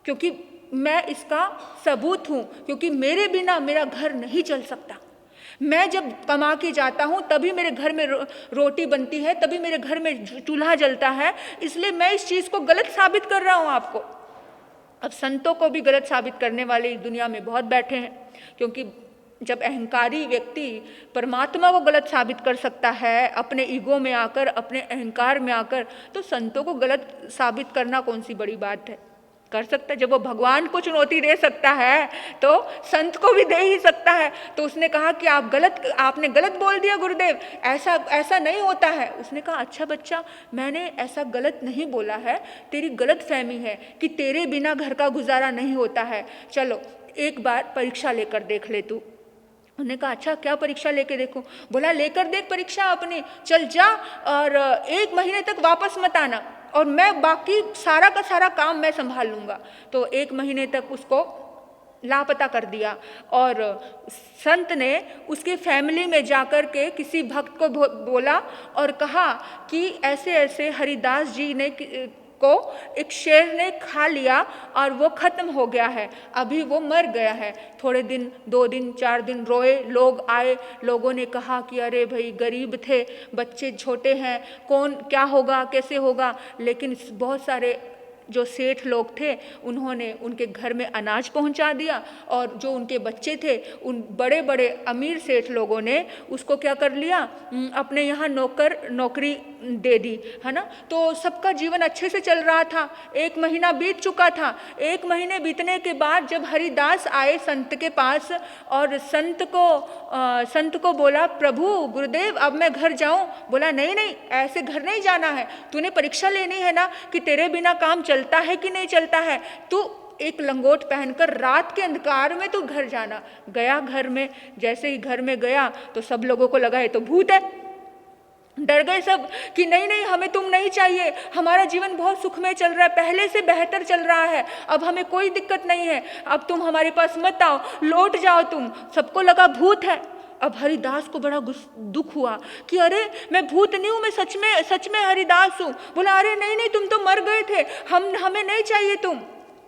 क्योंकि मैं इसका सबूत हूं, क्योंकि मेरे बिना मेरा घर नहीं चल सकता। मैं जब कमा के जाता हूं तभी मेरे घर में रोटी बनती है, तभी मेरे घर में चूल्हा जलता है, इसलिए मैं इस चीज को गलत साबित कर रहा हूं आपको। अब संतों को भी गलत साबित करने वाले इस दुनिया में बहुत बैठे हैं, क्योंकि जब अहंकारी व्यक्ति परमात्मा को गलत साबित कर सकता है अपने ईगो में आकर, अपने अहंकार में आकर, तो संतों को गलत साबित करना कौन सी बड़ी बात है। कर सकता है। जब वो भगवान को चुनौती दे सकता है तो संत को भी दे ही सकता है। तो उसने कहा कि आपने गलत बोल दिया गुरुदेव, ऐसा नहीं होता है। उसने कहा अच्छा बच्चा, मैंने ऐसा गलत नहीं बोला है, तेरी गलत फहमी है कि तेरे बिना घर का गुजारा नहीं होता है। चलो एक बार परीक्षा लेकर देख ले तू। उन्होंने कहा अच्छा क्या परीक्षा लेके देखूं? बोला लेकर देख परीक्षा अपनी, चल जा और 1 महीने तक वापस मत आना और मैं बाकी सारा का सारा काम मैं संभाल लूँगा। तो 1 महीने तक उसको लापता कर दिया और संत ने उसके फैमिली में जाकर के किसी भक्त को बोला और कहा कि ऐसे ऐसे हरिदास जी ने को एक शेर ने खा लिया और वो खत्म हो गया है, अभी वो मर गया है। थोड़े दिन, 2 दिन, 4 दिन रोए, लोग आए, लोगों ने कहा कि अरे भाई गरीब थे, बच्चे छोटे हैं, कौन क्या होगा, कैसे होगा। लेकिन बहुत सारे जो सेठ लोग थे उन्होंने उनके घर में अनाज पहुंचा दिया और जो उनके बच्चे थे उन बड़े बड़े अमीर सेठ लोगों ने उसको क्या कर लिया, अपने यहाँ नौकरी दे दी, है ना। तो सबका जीवन अच्छे से चल रहा था। 1 महीना बीत चुका था। 1 महीने बीतने के बाद जब हरिदास आए संत के पास और संत को बोला प्रभु गुरुदेव अब मैं घर जाऊं। बोला नहीं नहीं, ऐसे घर नहीं जाना है, तूने परीक्षा लेनी है ना कि तेरे बिना काम चलता है कि नहीं चलता है। तू एक लंगोट पहनकर रात के अंधकार में तू घर जाना। गया घर में, जैसे ही घर में गया तो सब लोगों को लगा ये तो भूत है। डर गए सब कि नहीं नहीं, हमें तुम नहीं चाहिए, हमारा जीवन बहुत सुखमय चल रहा है, पहले से बेहतर चल रहा है, अब हमें कोई दिक्कत नहीं है, अब तुम हमारे पास मत आओ, लौट जाओ तुम। सबको लगा भूत है। अब हरिदास को बड़ा दुख हुआ कि अरे मैं भूत नहीं हूँ, मैं सच में हरिदास हूँ। बोला अरे नहीं नहीं, तुम तो मर गए थे, हमें नहीं चाहिए तुम।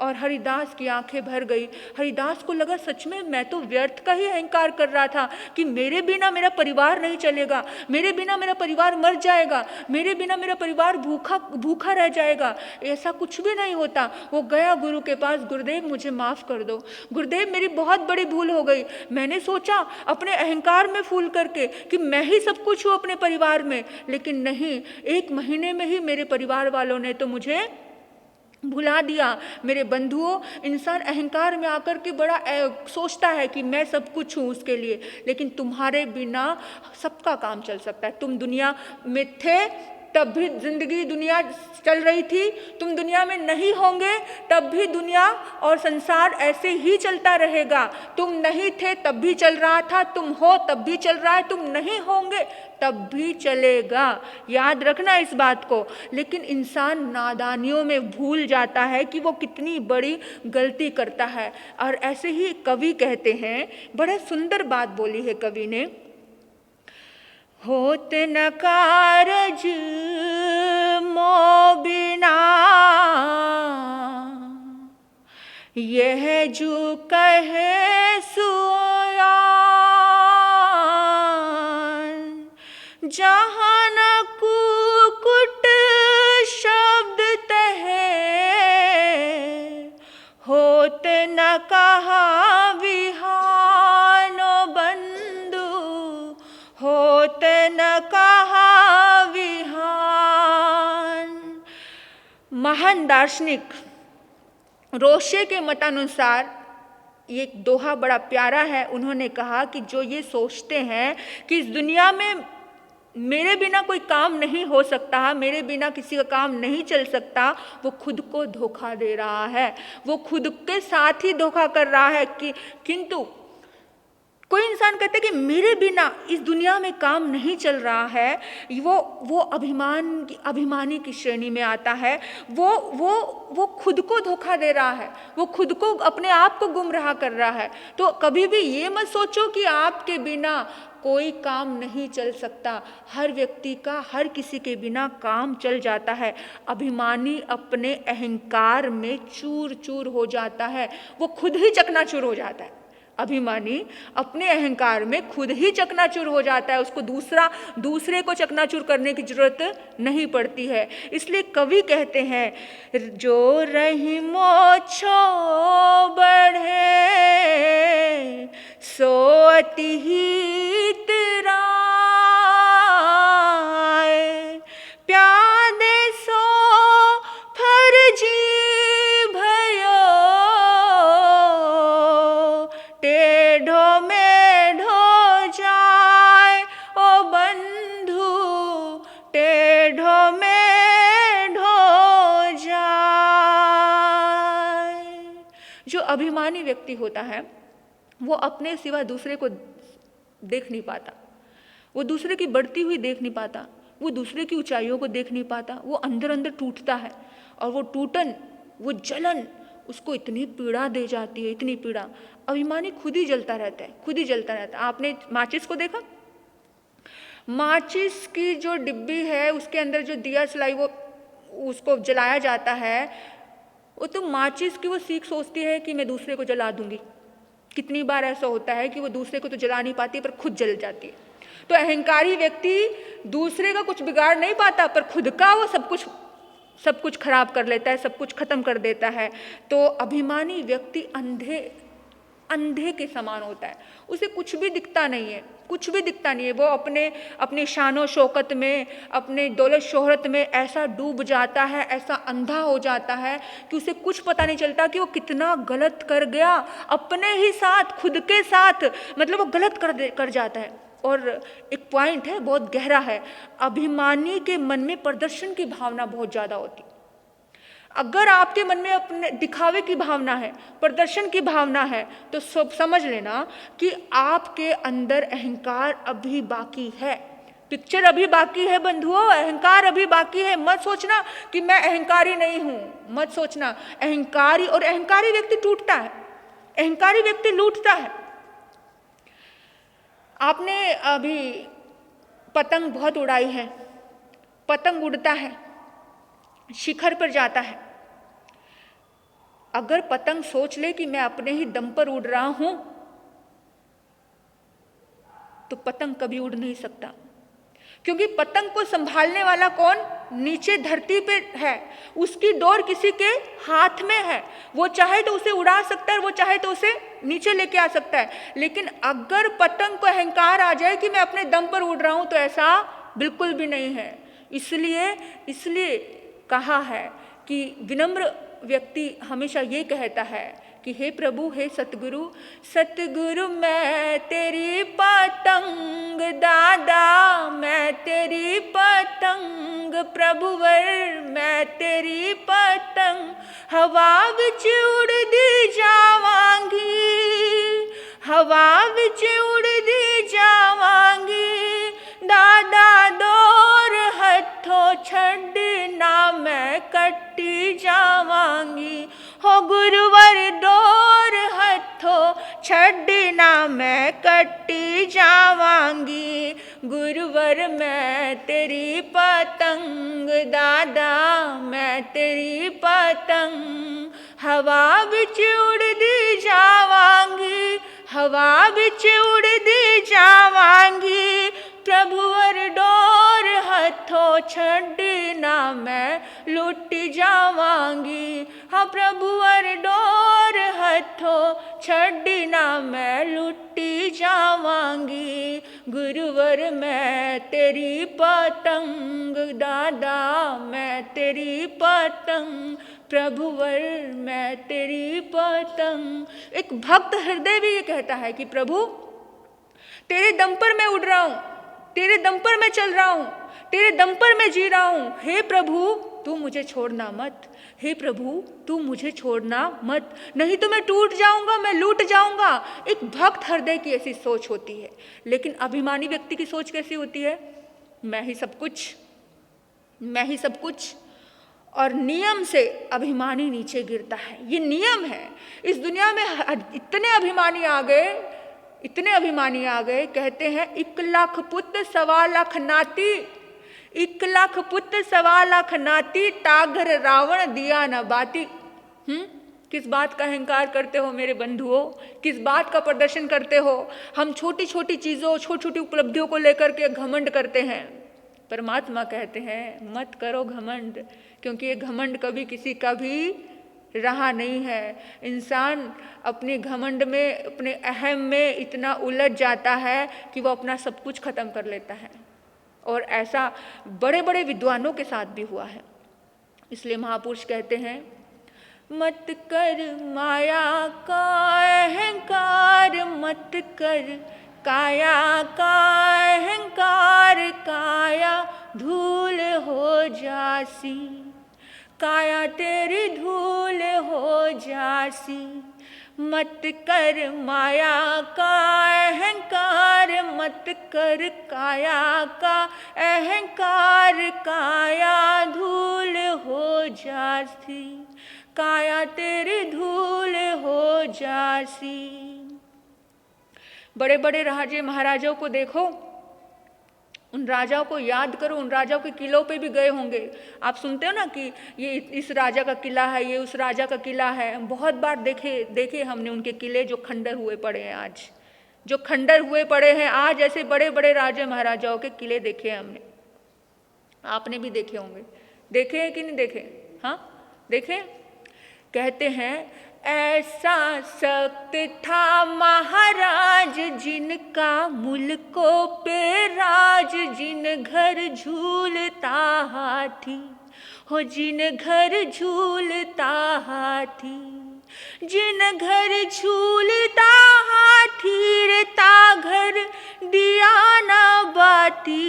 और हरिदास की आंखें भर गई। हरिदास को लगा सच में मैं तो व्यर्थ का ही अहंकार कर रहा था कि मेरे बिना मेरा परिवार नहीं चलेगा, मेरे बिना मेरा परिवार मर जाएगा, मेरे बिना मेरा परिवार भूखा रह जाएगा। ऐसा कुछ भी नहीं होता। वो गया गुरु के पास, गुरुदेव मुझे माफ़ कर दो, गुरुदेव मेरी बहुत बड़ी भूल हो गई। मैंने सोचा अपने अहंकार में फूल करके कि मैं ही सब कुछ हूँ अपने परिवार में, लेकिन नहीं, 1 महीने में ही मेरे परिवार वालों ने तो मुझे भुला दिया। मेरे बंधुओं, इंसान अहंकार में आकर के बड़ा सोचता है कि मैं सब कुछ हूँ उसके लिए, लेकिन तुम्हारे बिना सबका काम चल सकता है। तुम दुनिया में थे तब भी जिंदगी दुनिया चल रही थी, तुम दुनिया में नहीं होंगे तब भी दुनिया और संसार ऐसे ही चलता रहेगा। तुम नहीं थे तब भी चल रहा था, तुम हो तब भी चल रहा है, तुम नहीं होंगे तब भी चलेगा। याद रखना इस बात को। लेकिन इंसान नादानियों में भूल जाता है कि वो कितनी बड़ी गलती करता है। और ऐसे ही कवि कहते हैं, बड़ा सुंदर बात बोली है कवि ने, होत न कारज मो बिना, यह जो कहे सुयान, जहाँ न कुकुट शब्द तहे, होत न कहा विहानो बंधु, होत न कहा विहान। महान दार्शनिक रोशे के मतानुसार ये दोहा बड़ा प्यारा है। उन्होंने कहा कि जो ये सोचते हैं कि इस दुनिया में मेरे बिना कोई काम नहीं हो सकता, मेरे बिना किसी का काम नहीं चल सकता, वो खुद को धोखा दे रहा है, वो खुद के साथ ही धोखा कर रहा है। किंतु कोई इंसान कहते हैं कि मेरे बिना इस दुनिया में काम नहीं चल रहा है, वो अभिमानी की श्रेणी में आता है। वो खुद को धोखा दे रहा है, वो खुद को, अपने आप को गुमराह कर रहा है। तो कभी भी ये मत सोचो कि आपके बिना कोई काम नहीं चल सकता। हर व्यक्ति का, हर किसी के बिना काम चल जाता है। अभिमानी अपने अहंकार में चूर चूर हो जाता है, वो खुद ही चकनाचूर हो जाता है। अभिमानी अपने अहंकार में खुद ही चकनाचूर हो जाता है, उसको दूसरे को चकनाचूर करने की जरूरत नहीं पड़ती है। इसलिए कवि कहते हैं, जो रहीमो छो बढ़े सो अति हित राय, प्यादे सो फर्जी भय जो अभिमानी व्यक्ति होता है वो अपने सिवा दूसरे को देख नहीं पाता, वो दूसरे की बढ़ती हुई देख नहीं पाता, वो दूसरे की ऊंचाइयों को देख नहीं पाता, वो अंदर अंदर टूटता है और वो टूटन, वो जलन उसको इतनी पीड़ा दे जाती है, इतनी पीड़ा। अभिमानी खुद ही जलता रहता है, खुद ही जलता रहता है। आपने माचिस को देखा? माचिस की जो डिब्बी है उसके अंदर जो दिया सलाई वो उसको जलाया जाता है, वो तो माचिस की वो सीख सोचती है कि मैं दूसरे को जला दूंगी। कितनी बार ऐसा होता है कि वो दूसरे को तो जला नहीं पाती पर खुद जल जाती है। तो अहंकारी व्यक्ति दूसरे का कुछ बिगाड़ नहीं पाता पर खुद का वो सब कुछ खराब कर लेता है, सब कुछ खत्म कर देता है। तो अभिमानी व्यक्ति अंधे के समान होता है, उसे कुछ भी दिखता नहीं है, कुछ भी दिखता नहीं है। वो अपने शानो शौकत में, अपने दौलत शोहरत में ऐसा डूब जाता है, ऐसा अंधा हो जाता है कि उसे कुछ पता नहीं चलता कि वो कितना गलत कर गया अपने ही साथ, खुद के साथ। मतलब वो गलत कर जाता है। और एक पॉइंट है, बहुत गहरा है, अभिमानी के मन में प्रदर्शन की भावना बहुत ज़्यादा होती है। अगर आपके मन में अपने दिखावे की भावना है, प्रदर्शन की भावना है, तो समझ लेना कि आपके अंदर अहंकार अभी बाकी है। पिक्चर अभी बाकी है बंधुओं, अहंकार अभी बाकी है। मत सोचना कि मैं अहंकारी नहीं हूं, मत सोचना। अहंकारी व्यक्ति टूटता है, अहंकारी व्यक्ति लूटता है। आपने अभी पतंग बहुत उड़ाई है, पतंग उड़ता है, शिखर पर जाता है। अगर पतंग सोच ले कि मैं अपने ही दम पर उड़ रहा हूं तो पतंग कभी उड़ नहीं सकता, क्योंकि पतंग को संभालने वाला कौन? नीचे धरती पे है, उसकी डोर किसी के हाथ में है। वो चाहे तो उसे उड़ा सकता है, वो चाहे तो उसे नीचे लेके आ सकता है। लेकिन अगर पतंग को अहंकार आ जाए कि मैं अपने दम पर उड़ रहा हूं तो ऐसा बिल्कुल भी नहीं है। इसलिए कहा है कि विनम्र व्यक्ति हमेशा ये कहता है कि हे प्रभु, हे सतगुरु, सतगुरु मैं तेरी पतंग, दादा मैं तेरी पतंग, प्रभुवर मैं तेरी पतंग, हवा विच उड़दी जावांगी, हवा विच उड़दी जावांगी, दादा डोर हथों छड़ना मैं कट्टी जावांगी, हो गुरुवर डोर हथों छड़ना मैं कट्टी जावांगी, गुरुवर मैं तेरी पतंग, दादा मैं तेरी पतंग, हवा विच उड़दी जावांगी, हवा विच उड़दी जावांगी, प्रभुवर डोर हथों छड़ना मैं लुटी जावांगी, हाँ प्रभुवर डोर हथों छड़ना मैं लुटी जावांगी, गुरुवर मैं तेरी पतंग, दादा मैं तेरी पतंग, प्रभुवर मैं तेरी पतंग। एक भक्त हृदय भी ये कहता है कि प्रभु तेरे दम पर मैं उड़ रहा हूं, तेरे दम पर मैं चल रहा हूं, तेरे दम पर मैं जी रहा हूं, हे प्रभु तू मुझे छोड़ना मत, हे प्रभु तू मुझे छोड़ना मत, नहीं तो मैं टूट जाऊंगा, मैं लूट जाऊंगा। एक भक्त हृदय की ऐसी सोच होती है। लेकिन अभिमानी व्यक्ति की सोच कैसी होती है? मैं ही सब कुछ, मैं ही सब कुछ। और नियम से अभिमानी नीचे गिरता है, ये नियम है। इस दुनिया में इतने अभिमानी आ गए, इतने अभिमानी आ गए, कहते हैं 1 लाख पुत्र 1.25 लाख नाती, 1 लाख पुत्र 1.25 लाख नाती, ताघर रावण दिया न बाती। किस बात का अहंकार करते हो मेरे बंधुओं, किस बात का प्रदर्शन करते हो? हम छोटी छोटी चीज़ों, छोटी छोटी उपलब्धियों को लेकर के घमंड करते हैं। परमात्मा कहते हैं मत करो घमंड, क्योंकि ये घमंड कभी किसी का भी रहा नहीं है। इंसान अपने घमंड में, अपने अहम में इतना उलझ जाता है कि वो अपना सब कुछ खत्म कर लेता है। और ऐसा बड़े बड़े विद्वानों के साथ भी हुआ है। इसलिए महापुरुष कहते हैं मत कर माया का अहंकार, मत कर काया का अहंकार, काया धूल हो जासी, काया तेरी धूल हो जासी, मत कर माया का अहंकार, मत कर काया का अहंकार, काया धूल हो जासी, काया तेरी धूल हो जासी। बड़े बड़े राजे महाराजाओं को देखो, उन राजाओं को याद करो, उन राजाओं के किलों पे भी गए होंगे। आप सुनते हो ना कि ये इस राजा का किला है, ये उस राजा का किला है। बहुत बार देखे हमने उनके किले जो खंडर हुए पड़े हैं आज, जो खंडर हुए पड़े हैं आज, ऐसे बड़े बड़े राजा महाराजाओं के किले देखे हमने। आपने भी देखे होंगे, देखे हैं कि नहीं देखे? हाँ देखे। कहते हैं ऐसा सख्त था महाराज जिनका मुल्कों पे राज, जिन घर झूलता हाथी हो, जिन घर झूलता हाथी, जिन घर झूलता हाथी रे ता घर दिया ना बाती,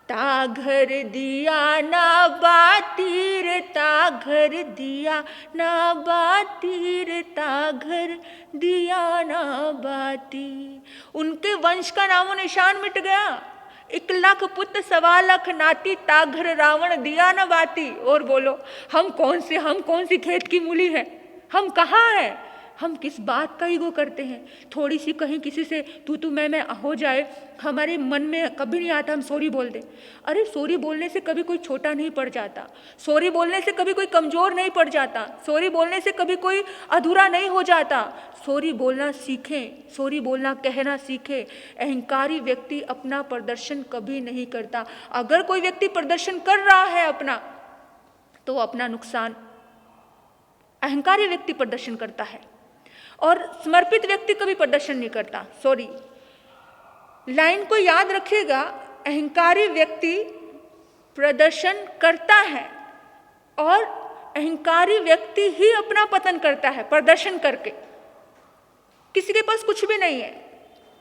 ता घर दिया ना बाती रे, ता घर दिया ना बाती रे, ता घर दिया ना बाती। उनके वंश का नामो निशान मिट गया। 1 लाख पुत्र 1.25 लाख नाती, ता घर रावण दिया ना बाती। और बोलो हम कौन सी खेत की मूली है? हम कहाँ हैं? हम किस बात का ईगो करते हैं? थोड़ी सी कहीं किसी से तू मैं हो जाए, हमारे मन में कभी नहीं आता हम सॉरी बोल दें। अरे सॉरी बोलने से कभी कोई छोटा नहीं पड़ जाता, सॉरी बोलने से कभी कोई कमज़ोर नहीं पड़ जाता, सॉरी बोलने से कभी कोई अधूरा नहीं हो जाता। सॉरी बोलना सीखें, सॉरी बोलना कहना सीखें। अहंकारी व्यक्ति अपना प्रदर्शन कभी नहीं करता। अगर कोई व्यक्ति प्रदर्शन कर रहा है अपना, तो अपना नुकसान, अहंकारी व्यक्ति प्रदर्शन करता है और समर्पित व्यक्ति कभी प्रदर्शन नहीं करता। सॉरी, लाइन को याद रखिएगा। अहंकारी व्यक्ति प्रदर्शन करता है और अहंकारी व्यक्ति ही अपना पतन करता है प्रदर्शन करके। किसी के पास कुछ भी नहीं है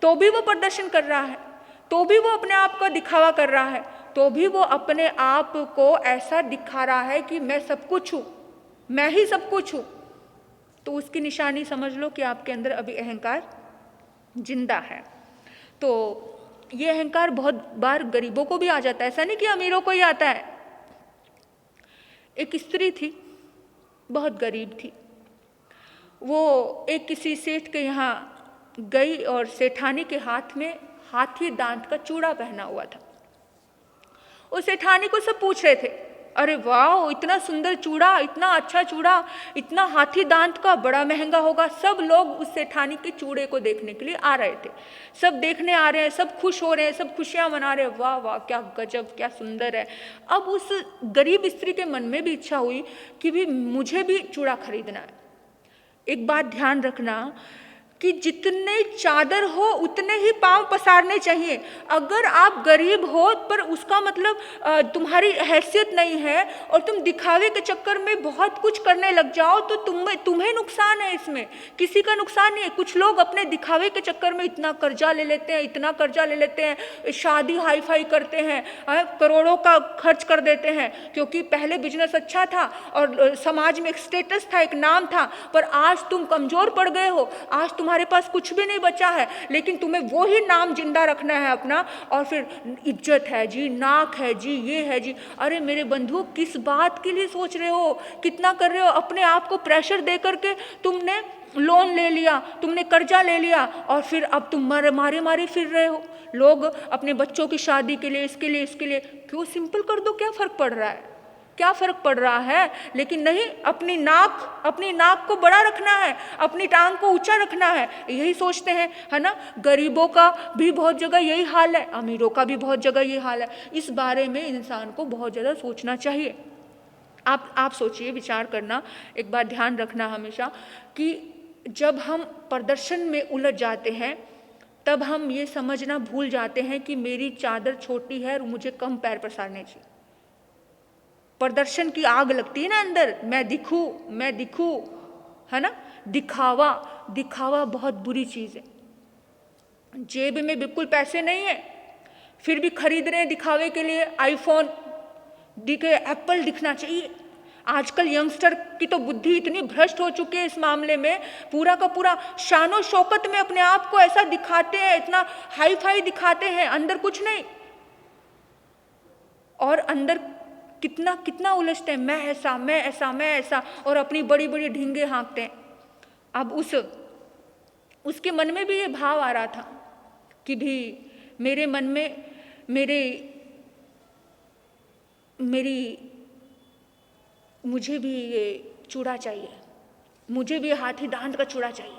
तो भी वो प्रदर्शन कर रहा है, तो भी वो अपने आप का दिखावा कर रहा है, तो भी वो अपने आप को ऐसा दिखा रहा है कि मैं सब कुछ हूँ, मैं ही सब कुछ हूँ। तो उसकी निशानी समझ लो कि आपके अंदर अभी अहंकार जिंदा है। तो ये अहंकार बहुत बार गरीबों को भी आ जाता है, ऐसा नहीं कि अमीरों को ही आता है। एक स्त्री थी, बहुत गरीब थी। वो एक किसी सेठ के यहाँ गई और सेठानी के हाथ में हाथी दांत का चूड़ा पहना हुआ था। उस सेठानी को सब पूछ रहे थे, अरे वाह इतना सुंदर चूड़ा, इतना अच्छा चूड़ा, इतना हाथी दांत का, बड़ा महंगा होगा। सब लोग उस सेठानी के चूड़े को देखने के लिए आ रहे थे, सब देखने आ रहे हैं, सब खुश हो रहे हैं, सब खुशियां मना रहे हैं, वाह वाह क्या गजब, क्या सुंदर है। अब उस गरीब स्त्री के मन में भी इच्छा हुई कि भी मुझे भी चूड़ा खरीदना है। एक बात ध्यान रखना कि जितने चादर हो उतने ही पांव पसारने चाहिए। अगर आप गरीब हो पर उसका मतलब तुम्हारी हैसियत नहीं है और तुम दिखावे के चक्कर में बहुत कुछ करने लग जाओ तो तुम्हें नुकसान है, इसमें किसी का नुकसान नहीं है। कुछ लोग अपने दिखावे के चक्कर में इतना कर्जा ले लेते हैं, इतना कर्जा ले लेते हैं, शादी हाई फाई करते हैं, करोड़ों का खर्च कर देते हैं, क्योंकि पहले बिजनेस अच्छा था और समाज में एक स्टेटस था, एक नाम था। पर आज तुम कमजोर पड़ गए हो, आज तुम्हारे पास कुछ भी नहीं बचा है, लेकिन तुम्हें वो ही नाम जिंदा रखना है अपना। और फिर इज्जत है जी, नाक है जी, ये है जी। अरे मेरे बंधु, किस बात के लिए सोच रहे हो, कितना कर रहे हो? अपने आप को प्रेशर दे करके तुमने लोन ले लिया, तुमने कर्जा ले लिया और फिर अब तुम मारे मारे फिर रहे हो। लोग अपने बच्चों की शादी के लिए, इसके लिए क्यों सिंपल कर दो, क्या फर्क पड़ रहा है, क्या फर्क पड़ रहा है? लेकिन नहीं, अपनी नाक को बड़ा रखना है, अपनी टांग को ऊंचा रखना है, यही सोचते हैं, है ना। गरीबों का भी बहुत जगह यही हाल है, अमीरों का भी बहुत जगह यही हाल है। इस बारे में इंसान को बहुत ज़्यादा सोचना चाहिए। आप सोचिए, विचार करना, एक बात ध्यान रखना हमेशा कि जब हम प्रदर्शन में उलझ जाते हैं तब हम ये समझना भूल जाते हैं कि मेरी चादर छोटी है और मुझे कम पैर पसारने चाहिए। प्रदर्शन की आग लगती है ना अंदर, मैं दिखूं, है ना। दिखावा बहुत बुरी चीज़ है। जेब में बिल्कुल पैसे नहीं है फिर भी खरीद रहे हैं दिखावे के लिए आईफोन, दिखे, एप्पल दिखना चाहिए। आजकल यंगस्टर की तो बुद्धि इतनी भ्रष्ट हो चुकी है इस मामले में, पूरा का पूरा शानो शौकत में अपने आप को ऐसा दिखाते हैं, इतना हाई फाई दिखाते हैं, अंदर कुछ नहीं, और अंदर कितना कितना उलझते हैं, मैं ऐसा मैं ऐसा मैं ऐसा, और अपनी बड़ी बड़ी ढींगे हाँकते हैं। अब उसके मन में भी ये भाव आ रहा था कि भी मेरे मन में मुझे भी ये चूड़ा चाहिए, मुझे भी हाथी दांत का चूड़ा चाहिए,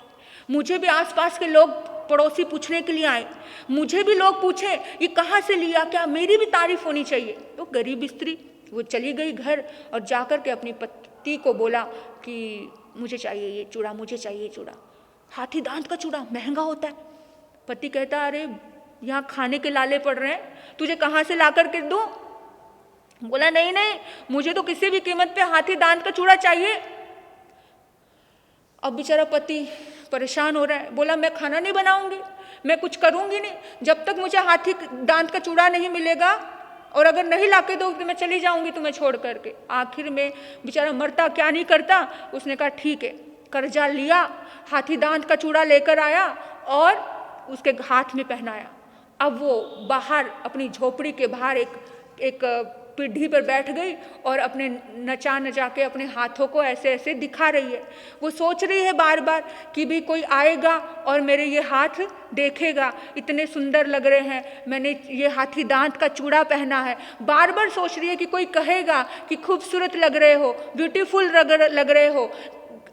मुझे भी आसपास के लोग पड़ोसी पूछने के लिए आए, मुझे भी लोग पूछे ये कहाँ से लिया, क्या मेरी भी तारीफ होनी चाहिए। तो गरीब स्त्री वो चली गई घर और जाकर के अपनी पति को बोला कि मुझे चाहिए ये चूड़ा, मुझे चाहिए ये चूड़ा, हाथी दांत का चूड़ा महंगा होता है। पति कहता अरे यहाँ खाने के लाले पड़ रहे हैं, तुझे कहाँ से ला कर के दूँ। बोला नहीं नहीं, मुझे तो किसी भी कीमत पे हाथी दांत का चूड़ा चाहिए। अब बेचारा पति परेशान हो रहा है, बोला मैं खाना नहीं बनाऊंगी, मैं कुछ करूंगी नहीं, जब तक मुझे हाथी दांत का चूड़ा नहीं मिलेगा, और अगर नहीं लाके दो तो मैं चली जाऊंगी तुम्हें छोड़ करके। आखिर में बेचारा मरता क्या नहीं करता, उसने कहा ठीक है, कर्जा लिया, हाथी दांत का चूड़ा लेकर आया और उसके हाथ में पहनाया। अब वो बाहर अपनी झोपड़ी के बाहर एक पीढ़ी पर बैठ गई और अपने नचा के अपने हाथों को ऐसे ऐसे दिखा रही है। वो सोच रही है बार बार कि भी कोई आएगा और मेरे ये हाथ देखेगा, इतने सुंदर लग रहे हैं, मैंने ये हाथी दांत का चूड़ा पहना है। बार बार सोच रही है कि कोई कहेगा कि खूबसूरत लग रहे हो, ब्यूटीफुल लग रहे हो,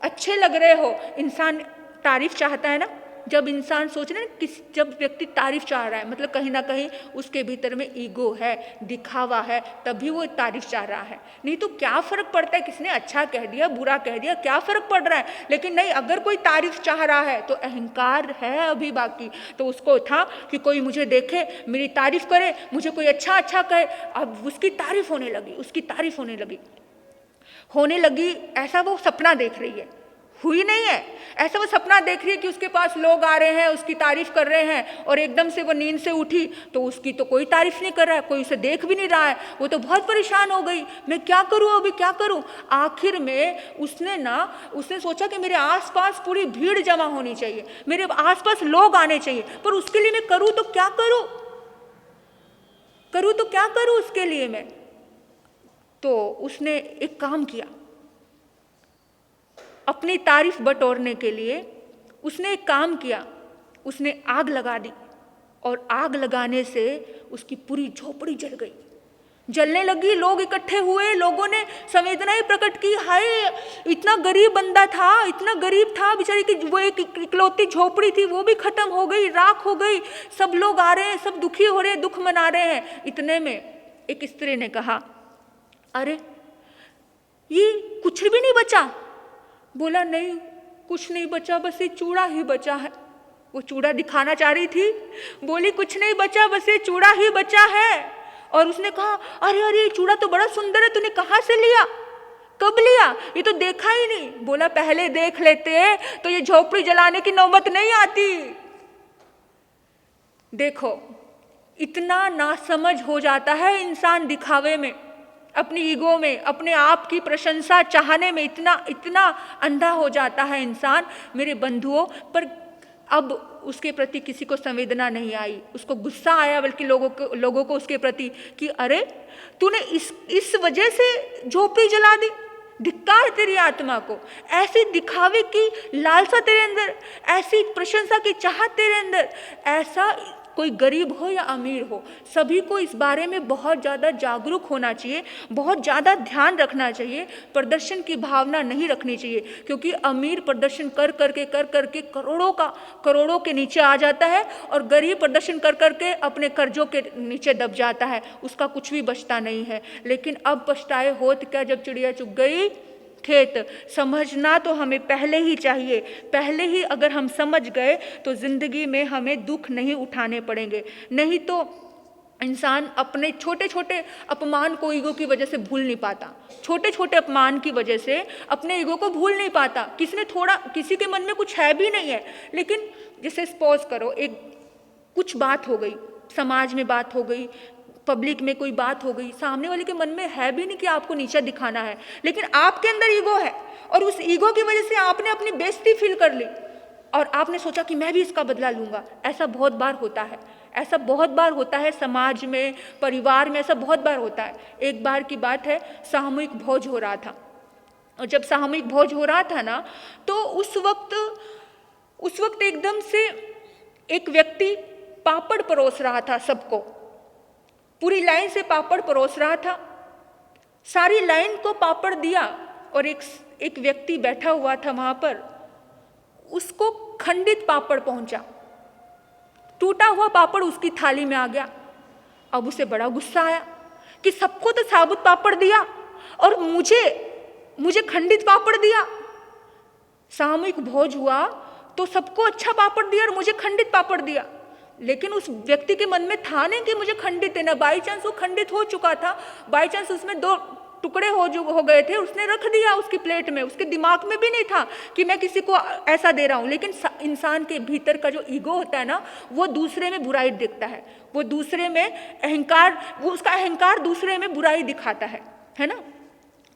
अच्छे लग रहे हो। इंसान तारीफ चाहता है ना, जब इंसान सोच रहे हैं, जब व्यक्ति तारीफ चाह रहा है मतलब कहीं ना कहीं उसके भीतर में ईगो है, दिखावा है, तभी वो तारीफ चाह रहा है। नहीं तो क्या फर्क पड़ता है किसने अच्छा कह दिया बुरा कह दिया, क्या फर्क पड़ रहा है। लेकिन नहीं, अगर कोई तारीफ चाह रहा है तो अहंकार है अभी बाकी। तो उसको था कि कोई मुझे देखे, मेरी तारीफ करे, मुझे कोई अच्छा अच्छा कहे। अब उसकी तारीफ होने लगी, उसकी तारीफ होने लगी। ऐसा वो सपना देख रही है, हुई नहीं है, ऐसा वो सपना देख रही है कि उसके पास लोग आ रहे हैं, उसकी तारीफ कर रहे हैं, और एकदम से वो नींद से उठी तो उसकी तो कोई तारीफ नहीं कर रहा है, कोई उसे देख भी नहीं रहा है। वो तो बहुत परेशान हो गई, मैं क्या करूं, अभी क्या करूं। आखिर में उसने सोचा कि मेरे आसपास पूरी भीड़ जमा होनी चाहिए, मेरे आसपास लोग आने चाहिए, पर उसके लिए मैं करूं तो क्या करूं उसके लिए मैं। तो उसने एक काम किया, अपनी तारीफ बटोरने के लिए उसने एक काम किया, उसने आग लगा दी, और आग लगाने से उसकी पूरी झोपड़ी जल गई, जलने लगी। लोग इकट्ठे हुए, लोगों ने संवेदनाएं प्रकट की, हाय इतना गरीब बंदा था, इतना गरीब था, बेचारी की वो एक इकलौती झोपड़ी थी, वो भी खत्म हो गई, राख हो गई। सब लोग आ रहे हैं, सब दुखी हो रहे हैं, दुख मना रहे हैं। इतने में एक स्त्री ने कहा अरे ये कुछ भी नहीं बचा। बोला नहीं, कुछ नहीं बचा, बस ये चूड़ा ही बचा है। वो चूड़ा दिखाना चाह रही थी, बोली कुछ नहीं बचा, बस ये चूड़ा ही बचा है। और उसने कहा अरे अरे ये चूड़ा तो बड़ा सुंदर है, तूने कहाँ से लिया, कब लिया, ये तो देखा ही नहीं। बोला पहले देख लेते तो ये झोपड़ी जलाने की नौबत नहीं आती। देखो इतना नासमझ हो जाता है इंसान दिखावे में, अपनी ईगो में, अपने आप की प्रशंसा चाहने में इतना अंधा हो जाता है इंसान मेरे बंधुओं। पर अब उसके प्रति किसी को संवेदना नहीं आई, उसको गुस्सा आया, बल्कि लोगों को उसके प्रति कि अरे तूने इस वजह से झोपड़ी जला दी, धिक्कार तेरी आत्मा को। ऐसी दिखावे की लालसा तेरे अंदर, ऐसी प्रशंसा की चाहत तेरे अंदर। ऐसा कोई गरीब हो या अमीर हो, सभी को इस बारे में बहुत ज़्यादा जागरूक होना चाहिए, बहुत ज़्यादा ध्यान रखना चाहिए, प्रदर्शन की भावना नहीं रखनी चाहिए। क्योंकि अमीर प्रदर्शन कर करके करोड़ों के नीचे आ जाता है, और गरीब प्रदर्शन कर करके अपने कर्जों के नीचे दब जाता है, उसका कुछ भी बचता नहीं है। लेकिन अब पछताए होत क्या जब चिड़िया चुग गई खेत। समझना तो हमें पहले ही चाहिए, पहले ही अगर हम समझ गए तो जिंदगी में हमें दुख नहीं उठाने पड़ेंगे। नहीं तो इंसान अपने छोटे छोटे अपमान को ईगो की वजह से भूल नहीं पाता, छोटे छोटे अपमान की वजह से अपने ईगो को भूल नहीं पाता। किसी के मन में कुछ है भी नहीं है, लेकिन जैसे सपोज करो कुछ बात हो गई, समाज में बात हो गई, पब्लिक में कोई बात हो गई, सामने वाले के मन में है भी नहीं कि आपको नीचा दिखाना है, लेकिन आपके अंदर ईगो है और उस ईगो की वजह से आपने अपनी बेइज्जती फील कर ली और आपने सोचा कि मैं भी इसका बदला लूंगा। ऐसा बहुत बार होता है, ऐसा बहुत बार होता है, समाज में, परिवार में ऐसा बहुत बार होता है। एक बार की बात है, सामूहिक भोज हो रहा था और जब सामूहिक भोज हो रहा था ना, तो उस वक्त एकदम से एक व्यक्ति पापड़ परोस रहा था सबको, पूरी लाइन से पापड़ परोस रहा था, सारी लाइन को पापड़ दिया और एक व्यक्ति बैठा हुआ था वहां पर, उसको खंडित पापड़ पहुंचा, टूटा हुआ पापड़ उसकी थाली में आ गया। अब उसे बड़ा गुस्सा आया कि सबको तो साबुत पापड़ दिया और मुझे खंडित पापड़ दिया। सामूहिक भोज हुआ तो सबको अच्छा पापड़ दिया और मुझे खंडित पापड़ दिया, लेकिन उस व्यक्ति के मन में था नहीं कि मुझे खंडित देना। बाई चांस वो खंडित हो चुका था, बाई चांस उसमें 2 टुकड़े हो गए थे, उसने रख दिया उसकी प्लेट में, उसके दिमाग में भी नहीं था कि मैं किसी को ऐसा दे रहा हूँ। लेकिन इंसान के भीतर का जो ईगो होता है ना, वो दूसरे में बुराई देखता है, वो दूसरे में अहंकार, वो उसका अहंकार दूसरे में बुराई दिखाता है ना।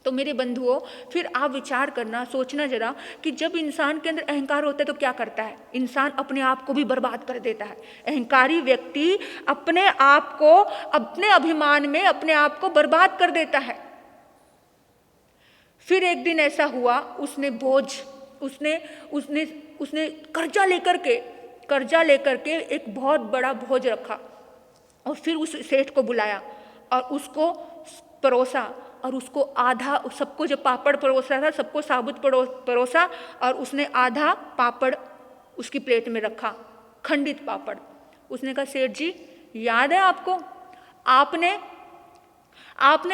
तो मेरे बंधुओं, फिर आप विचार करना, सोचना जरा कि जब इंसान के अंदर अहंकार होता है तो क्या करता है? इंसान अपने आप को भी बर्बाद कर देता है। अहंकारी व्यक्ति अपने आप को, अपने अभिमान में अपने आप को बर्बाद कर देता है। फिर एक दिन ऐसा हुआ, उसने कर्जा लेकर के एक बहुत बड़ा भोज रखा और फिर उस सेठ को बुलाया और उसको परोसा और उसको आधा, सबको जब पापड़ परोस रहा था सबको साबुत परोसा और उसने आधा पापड़ उसकी प्लेट में रखा, खंडित पापड़। उसने कहा, सेठ जी याद है आपको, आपने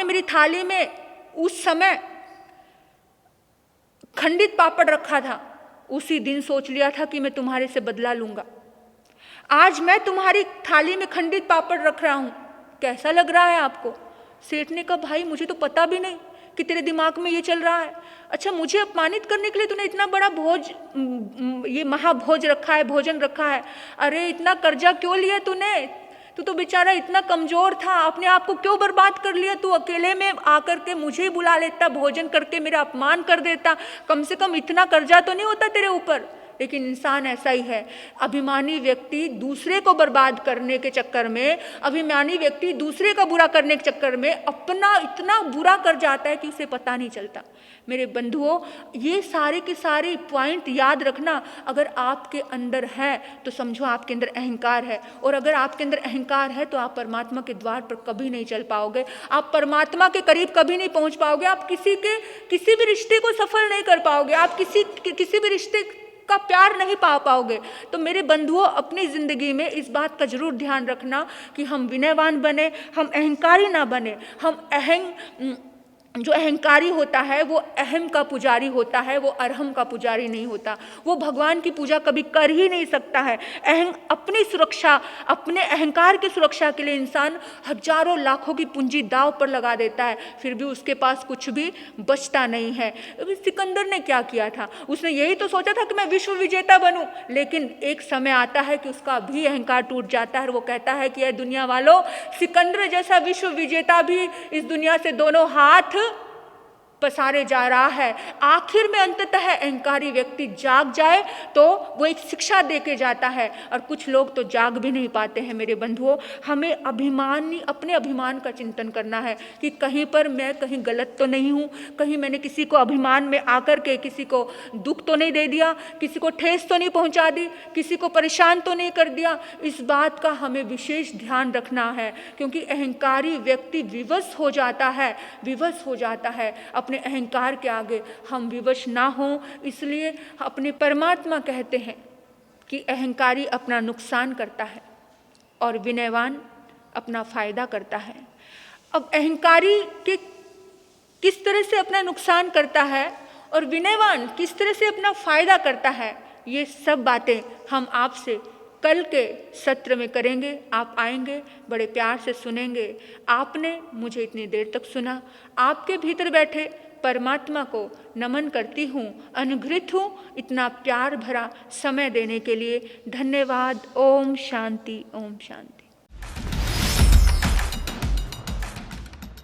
मेरी थाली में उस समय खंडित पापड़ रखा था, उसी दिन सोच लिया था कि मैं तुम्हारे से बदला लूंगा। आज मैं तुम्हारी थाली में खंडित पापड़ रख रहा हूं, कैसा लग रहा है आपको? सेठ ने कहा, भाई मुझे तो पता भी नहीं कि तेरे दिमाग में ये चल रहा है। अच्छा, मुझे अपमानित करने के लिए तूने इतना बड़ा ये महाभोज रखा है, भोजन रखा है। अरे इतना कर्जा क्यों लिया तूने? तू तो बेचारा इतना कमजोर था, अपने आप को क्यों बर्बाद कर लिया? तू अकेले में आकर के मुझे ही बुला लेता, भोजन करके मेरा अपमान कर देता, कम से कम इतना कर्जा तो नहीं होता तेरे ऊपर। लेकिन इंसान ऐसा ही है, अभिमानी व्यक्ति दूसरे को बर्बाद करने के चक्कर में, अभिमानी व्यक्ति दूसरे का बुरा करने के चक्कर में अपना इतना बुरा कर जाता है कि उसे पता नहीं चलता। मेरे बंधुओं, ये सारे के सारे पॉइंट याद रखना। अगर आपके अंदर है तो समझो आपके अंदर अहंकार है, और अगर आपके अंदर अहंकार है तो आप परमात्मा के द्वार पर कभी नहीं चल पाओगे, आप परमात्मा के करीब कभी नहीं पहुंच पाओगे, आप किसी भी रिश्ते को सफल नहीं कर पाओगे, आप किसी भी रिश्ते का प्यार नहीं पा पाओगे। तो मेरे बंधुओं, अपनी जिंदगी में इस बात का जरूर ध्यान रखना कि हम विनयवान बने, हम अहंकारी ना बने। जो अहंकारी होता है वो अहम का पुजारी होता है, वो अरहम का पुजारी नहीं होता। वो भगवान की पूजा कभी कर ही नहीं सकता है। अपनी सुरक्षा, अपने अहंकार की सुरक्षा के लिए इंसान हजारों लाखों की पूंजी दांव पर लगा देता है, फिर भी उसके पास कुछ भी बचता नहीं है। सिकंदर ने क्या किया था? उसने यही तो सोचा था कि मैं विश्व विजेता बनूं, लेकिन एक समय आता है कि उसका भी अहंकार टूट जाता है और वो कहता है कि दुनिया वालों, सिकंदर जैसा विश्व विजेता भी इस दुनिया से दोनों हाथ पसारे जा रहा है। आखिर में अंततः अहंकारी व्यक्ति जाग जाए तो वो एक शिक्षा दे के जाता है, और कुछ लोग तो जाग भी नहीं पाते हैं। मेरे बंधुओं, हमें अपने अभिमान का चिंतन करना है कि कहीं पर मैं कहीं गलत तो नहीं हूँ, कहीं मैंने किसी को अभिमान में आकर के किसी को दुख तो नहीं दे दिया, किसी को ठेस तो नहीं पहुँचा दी, किसी को परेशान तो नहीं कर दिया। इस बात का हमें विशेष ध्यान रखना है, क्योंकि अहंकारी व्यक्ति विवश हो जाता है। अपने अहंकार के आगे हम विवश ना हों, इसलिए अपने परमात्मा कहते हैं कि अहंकारी अपना नुकसान करता है और विनयवान अपना फायदा करता है। अब अहंकारी के किस तरह से अपना नुकसान करता है और विनयवान किस तरह से अपना फायदा करता है, ये सब बातें हम आपसे कल के सत्र में करेंगे। आप आएंगे, बड़े प्यार से सुनेंगे। आपने मुझे इतनी देर तक सुना, आपके भीतर बैठे परमात्मा को नमन करती हूँ, अनुग्रहित हूँ इतना प्यार भरा समय देने के लिए। धन्यवाद। ओम शांति, ओम शांति।